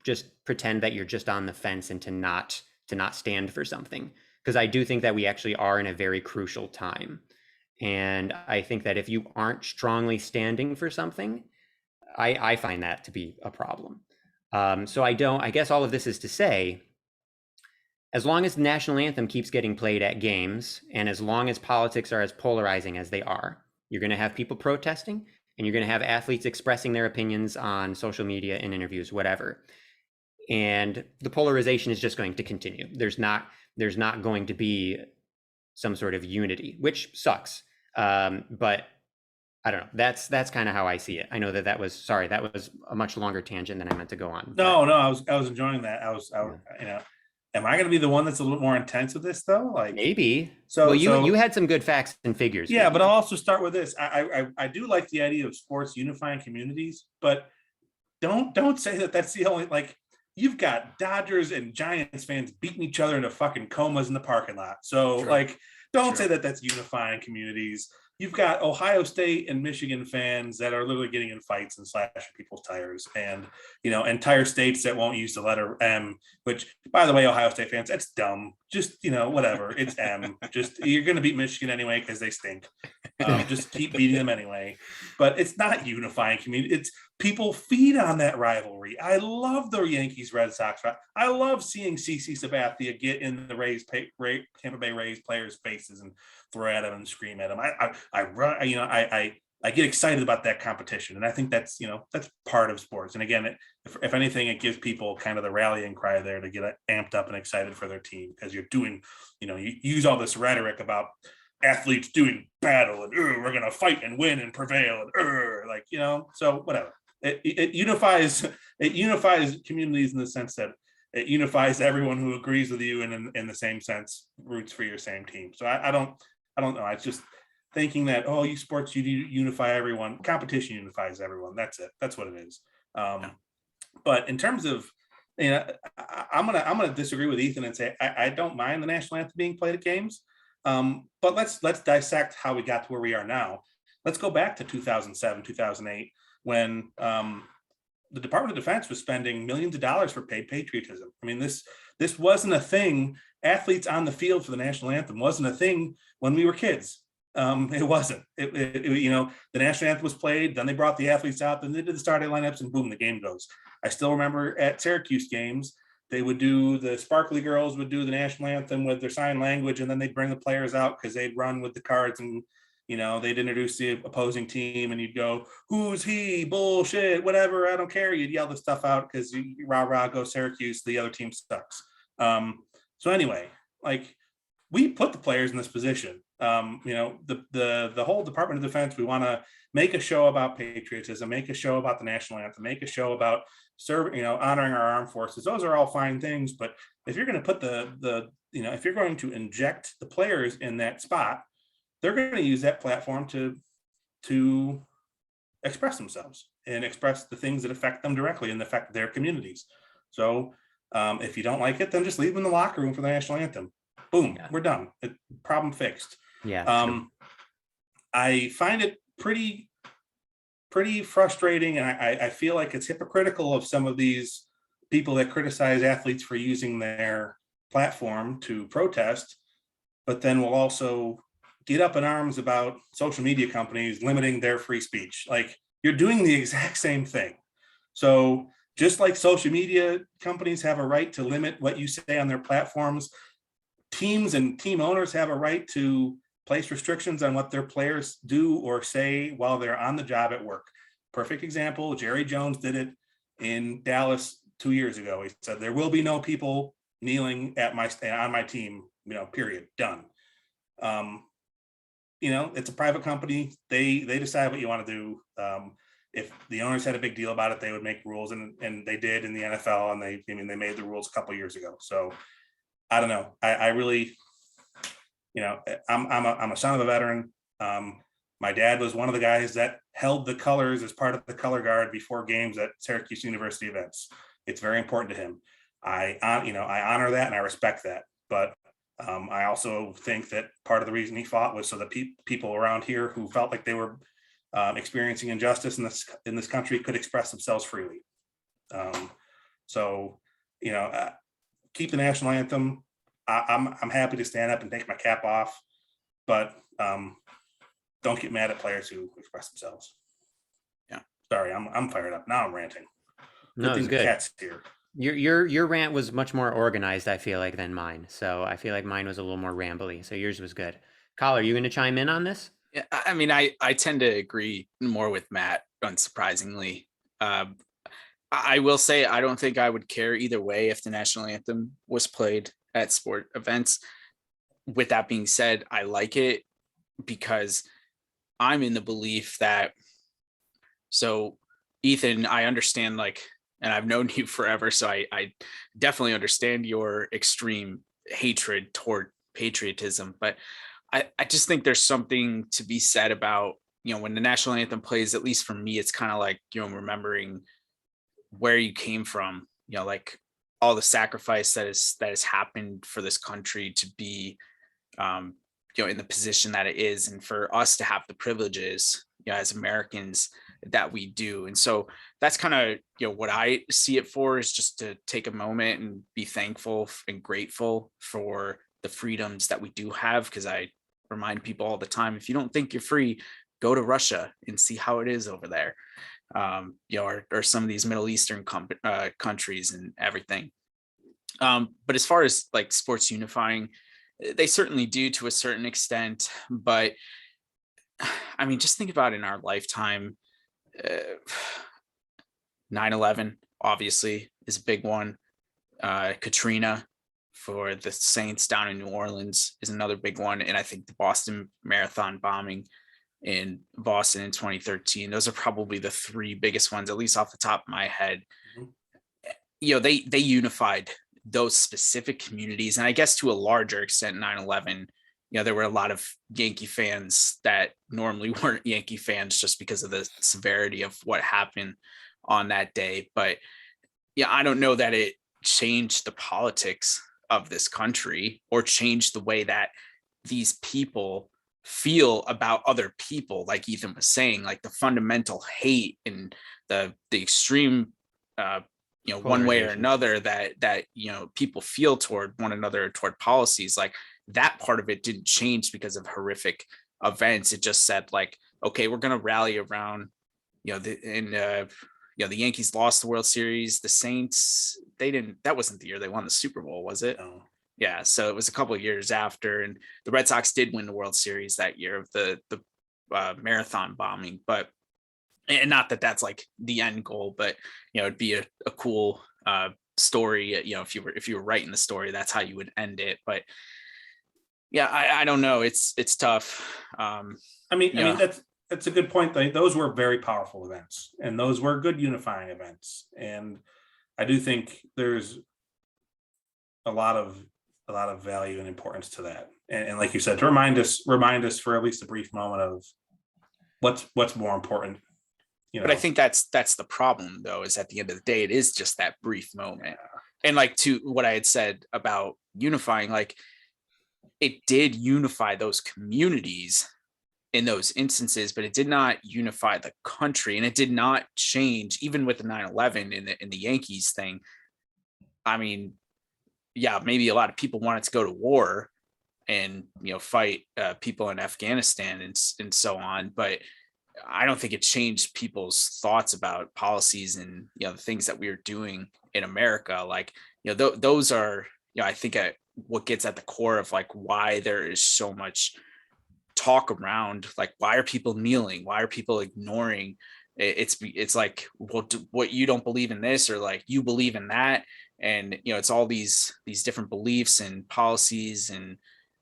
just pretend that you're just on the fence and to not stand for something, because I do think that we actually are in a very crucial time. And I think that if you aren't strongly standing for something, I find that to be a problem. So I guess all of this is to say, as long as the national anthem keeps getting played at games, and as long as politics are as polarizing as they are, you're going to have people protesting, and you're going to have athletes expressing their opinions on social media, in interviews, whatever. And the polarization is just going to continue. There's not going to be some sort of unity, which sucks. But I don't know. That's kind of how I see it. I know that was a much longer tangent than I meant to go on. No, no, I was enjoying that. Am I going to be the one that's a little more intense with this though? Like maybe. So, well, you had some good facts and figures. Yeah, but I'll also start with this. I do like the idea of sports unifying communities, but don't say that that's the only, like, you've got Dodgers and Giants fans beating each other into fucking comas in the parking lot. So like, don't say that that's unifying communities. You've got Ohio State and Michigan fans that are literally getting in fights and slashing people's tires, and entire states that won't use the letter M, which, by the way, Ohio State fans, that's dumb. Just whatever, it's M. Just, you're going to beat Michigan anyway because they stink. Just keep beating them anyway. But it's not unifying community. It's people feed on that rivalry. I love the Yankees Red Sox. I love seeing CC Sabathia get in the Tampa Bay Rays players' faces and throw at them and scream at them. I get excited about that competition, and I think that's part of sports. And again, if anything, it gives people kind of the rallying cry there to get amped up and excited for their team, because you're doing, you use all this rhetoric about athletes doing battle and we're gonna fight and win and prevail and so whatever. It unifies communities in the sense that it unifies everyone who agrees with you and in the same sense roots for your same team. So I don't know. It's just thinking that, oh, you sports, you unify everyone. Competition unifies everyone. That's it. That's what it is. But in terms of, I'm gonna disagree with Ethan and say I don't mind the national anthem being played at games. But let's dissect how we got to where we are now. Let's go back to 2007, 2008, when the Department of Defense was spending millions of dollars for paid patriotism. I mean, this wasn't a thing. Athletes on the field for the national anthem wasn't a thing when we were kids. It wasn't. The national anthem was played, then they brought the athletes out, then they did the starting lineups, and boom, the game goes. I still remember at Syracuse games, the Sparkly girls would do the national anthem with their sign language, and then they'd bring the players out because they'd run with the cards, and they'd introduce the opposing team, and you'd go, "Who's he? Bullshit, whatever, I don't care." You'd yell the stuff out because rah rah, go Syracuse, the other team sucks. So anyway, like, we put the players in this position. The whole Department of Defense, we want to make a show about patriotism, make a show about the national anthem, make a show about serving, honoring our armed forces. Those are all fine things, but if you're going to put if you're going to inject the players in that spot, they're going to use that platform to express themselves and express the things that affect them directly and affect their communities. So if you don't like it, then just leave them in the locker room for the national anthem. Boom, we're done. Problem fixed. Yeah. I find it pretty frustrating, and I feel like it's hypocritical of some of these people that criticize athletes for using their platform to protest, but then will also get up in arms about social media companies limiting their free speech. Like, you're doing the exact same thing. So just like social media companies have a right to limit what you say on their platforms, teams and team owners have a right to place restrictions on what their players do or say while they're on the job at work. perfect example. Jerry Jones did it in Dallas 2 years ago. He said, there will be no people kneeling on my team, period, done. It's a private company. They decide what you want to do. If the owners had a big deal about it, they would make rules, and they did in the NFL, and they made the rules a couple years ago. So I don't know. I really, I'm a son of a veteran. My dad was one of the guys that held the colors as part of the color guard before games at Syracuse University events. It's very important to him. I honor that and I respect that. But I also think that part of the reason he fought was so that people around here who felt like they were experiencing injustice in this country could express themselves freely. Keep the national anthem. I'm happy to stand up and take my cap off, but don't get mad at players who express themselves. Yeah, sorry, I'm fired up now. I'm ranting. No, it's good. Cat's here. Your rant was much more organized, I feel like, than mine. So I feel like mine was a little more rambly. So yours was good. Kyle, are you going to chime in on this? Yeah, I mean, I tend to agree more with Matt, unsurprisingly. I will say I don't think I would care either way if the national anthem was played at sport events. With that being said, I like it because I'm in the belief that, so Ethan, I understand, and I've known you forever, so I definitely understand your extreme hatred toward patriotism, but I just think there's something to be said about, when the national anthem plays, at least for me, it's kind of like, remembering where you came from, like all the sacrifice that has happened for this country to be, in the position that it is, and for us to have the privileges, as Americans, that we do. And so that's kind of, what I see it for, is just to take a moment and be thankful and grateful for the freedoms that we do have. Because I remind people all the time, if you don't think you're free, go to Russia and see how it is over there. Or some of these Middle Eastern countries and everything. But as far as like sports unifying, they certainly do to a certain extent. But I mean, just think about in our lifetime, 9/11 obviously is a big one. Katrina for the Saints down in New Orleans is another big one. And I think the Boston Marathon bombing in Boston in 2013, those are probably the three biggest ones, at least off the top of my head. Mm-hmm. They unified those specific communities. And I guess to a larger extent, 9/11, there were a lot of Yankee fans that normally weren't Yankee fans just because of the severity of what happened on that day. But I don't know that it changed the politics of this country or changed the way that these people feel about other people. Like Ethan was saying, like the fundamental hate and the extreme, one way or another that people feel toward one another, toward policies, like that part of it didn't change because of horrific events. It just said like, okay, we're going to rally around, the Yankees lost the World Series. The Saints, that wasn't the year they won the Super Bowl, was it? No. Yeah. So it was a couple of years after, and the Red Sox did win the World Series that year of the marathon bombing, and not that that's like the end goal, but it'd be a cool story. If you were writing the story, that's how you would end it. But yeah, I don't know. It's tough. I mean, that's a good point. Those were very powerful events, and those were good unifying events. And I do think there's a lot of value and importance to that. And like you said, to remind us for at least a brief moment of what's more important. But I think that's the problem, though, is at the end of the day, it is just that brief moment. Yeah. And like to what I had said about unifying, like it did unify those communities in those instances, but it did not unify the country, and it did not change even with the 9/11 in the Yankees thing. I mean, yeah, maybe a lot of people wanted to go to war and fight people in Afghanistan and so on, but I don't think it changed people's thoughts about policies and the things that we are doing in America. Like those are I think what gets at the core of like why there is so much talk around, like why are people kneeling, why are people ignoring It's like, well, what, you don't believe in this, or like you believe in that, and it's all these different beliefs and policies, and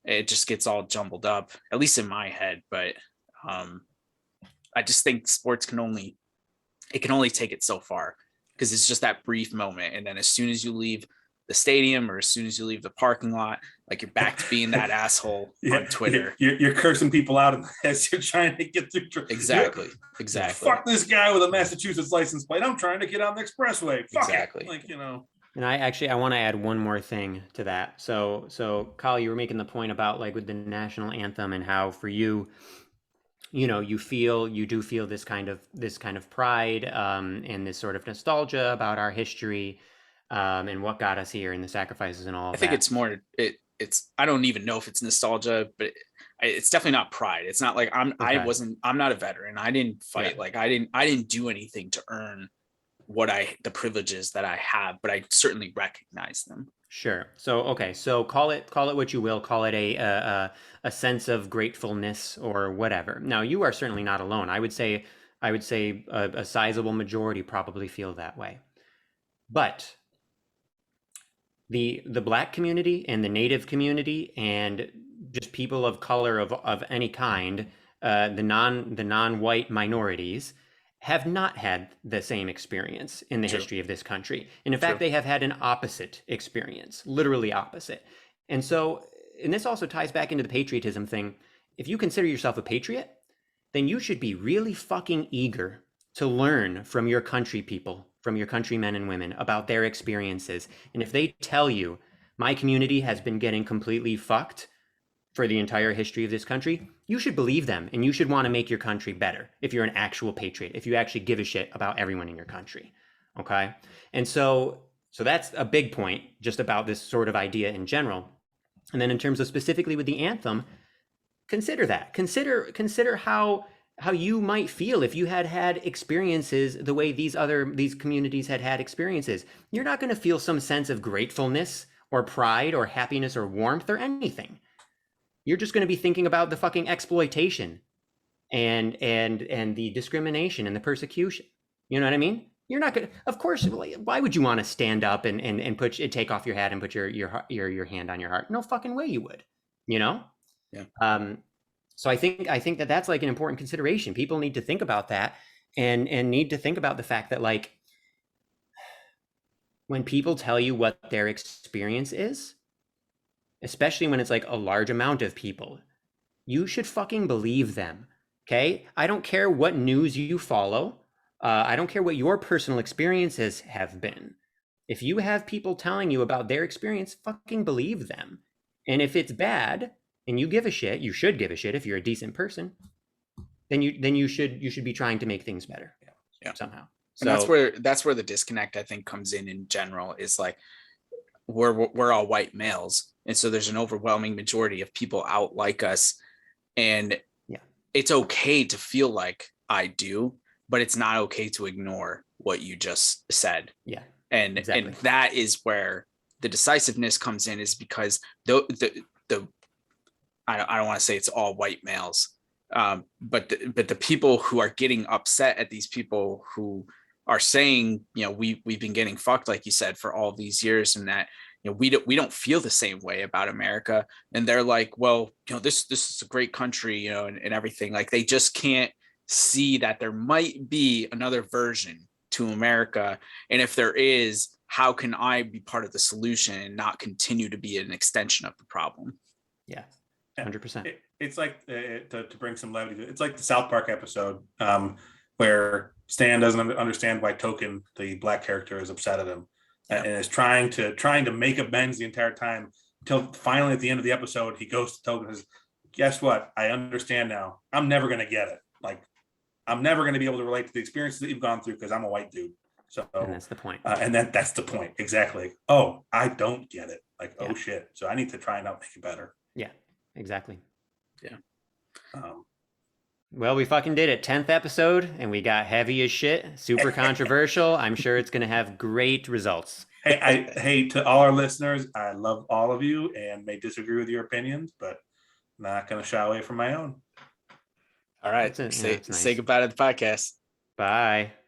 it just gets all jumbled up, at least in my head. But I just think sports can only take it so far, because it's just that brief moment, and then as soon as you leave the stadium, or as soon as you leave the parking lot, like you're back to being that asshole on Twitter. You're cursing people out as you're trying to get through. Exactly. Fuck this guy with a Massachusetts license plate. I'm trying to get on the expressway. Fuck exactly. It. Like, And I want to add one more thing to that. So Kyle, you were making the point about like with the national anthem and how for you, you do feel this kind of pride and this sort of nostalgia about our history and what got us here and the sacrifices and all of that. I think it's more it's I don't even know if it's nostalgia, but it's definitely not pride. It's not like I'm not a veteran. I didn't fight. Yeah. Like I didn't do anything to earn the privileges that I have, but I certainly recognize them. Sure. So okay. So call it what you will. Call it a sense of gratefulness or whatever. Now you are certainly not alone. I would say a sizable majority probably feel that way. But the Black community and the Native community and just people of color of any kind, the non-white minorities, have not had the same experience in the history of this country. And in fact, they have had an opposite experience, literally opposite. And so, and this also ties back into the patriotism thing. If you consider yourself a patriot, then you should be really fucking eager to learn from your country people, from your countrymen and women about their experiences. And if they tell you, my community has been getting completely fucked for the entire history of this country, you should believe them and you should want to make your country better if you're an actual patriot, if you actually give a shit about everyone in your country. Okay? And so that's a big point just about this sort of idea in general. And then in terms of specifically with the anthem, consider that. Consider how you might feel if you had experiences the way these communities had experiences. You're not going to feel some sense of gratefulness or pride or happiness or warmth or anything. You're just going to be thinking about the fucking exploitation and the discrimination and the persecution. You know what I mean? You're not going to, of course, why would you want to stand up and take off your hat and put your hand on your heart? No fucking way you would, Yeah. So I think that that's like an important consideration. People need to think about that and need to think about the fact that like when people tell you what their experience is, especially when it's like a large amount of people, you should fucking believe them. Okay? I don't care what news you follow. I don't care what your personal experiences have been. If you have people telling you about their experience, fucking believe them. And if it's bad and you give a shit, you should give a shit if you're a decent person, then you should be trying to make things better. Yeah. Somehow. So that's where the disconnect I think comes in general, is like we're all white males. And so there's an overwhelming majority of people out like us. And it's okay to feel like I do, but it's not okay to ignore what you just said. Yeah. And that is where the decisiveness comes in, is because I don't want to say it's all white males, but the people who are getting upset at these people who are saying, we've been getting fucked, like you said, for all these years, and that we don't feel the same way about America, and they're like, well, this is a great country, and everything. Like they just can't see that there might be another version to America, and if there is, how can I be part of the solution and not continue to be an extension of the problem? Yeah, 100%. It's like to bring some levity. It's like the South Park episode where Stan doesn't understand why Token, the Black character, is upset at him. And is trying to make amends the entire time, until finally at the end of the episode, he goes to Token and says, guess what? I understand now. I'm never going to get it. Like, I'm never going to be able to relate to the experiences that you've gone through because I'm a white dude. So, and that's the point. That's the point. Exactly. Oh, I don't get it. Like, oh shit. So I need to try and make it better. Yeah, exactly. Yeah. Well, we fucking did it. 10th episode, and we got heavy as shit. Super controversial. I'm sure it's going to have great results. Hey, to all our listeners, I love all of you and may disagree with your opinions, but not going to shy away from my own. All right. Say goodbye to the podcast. Bye.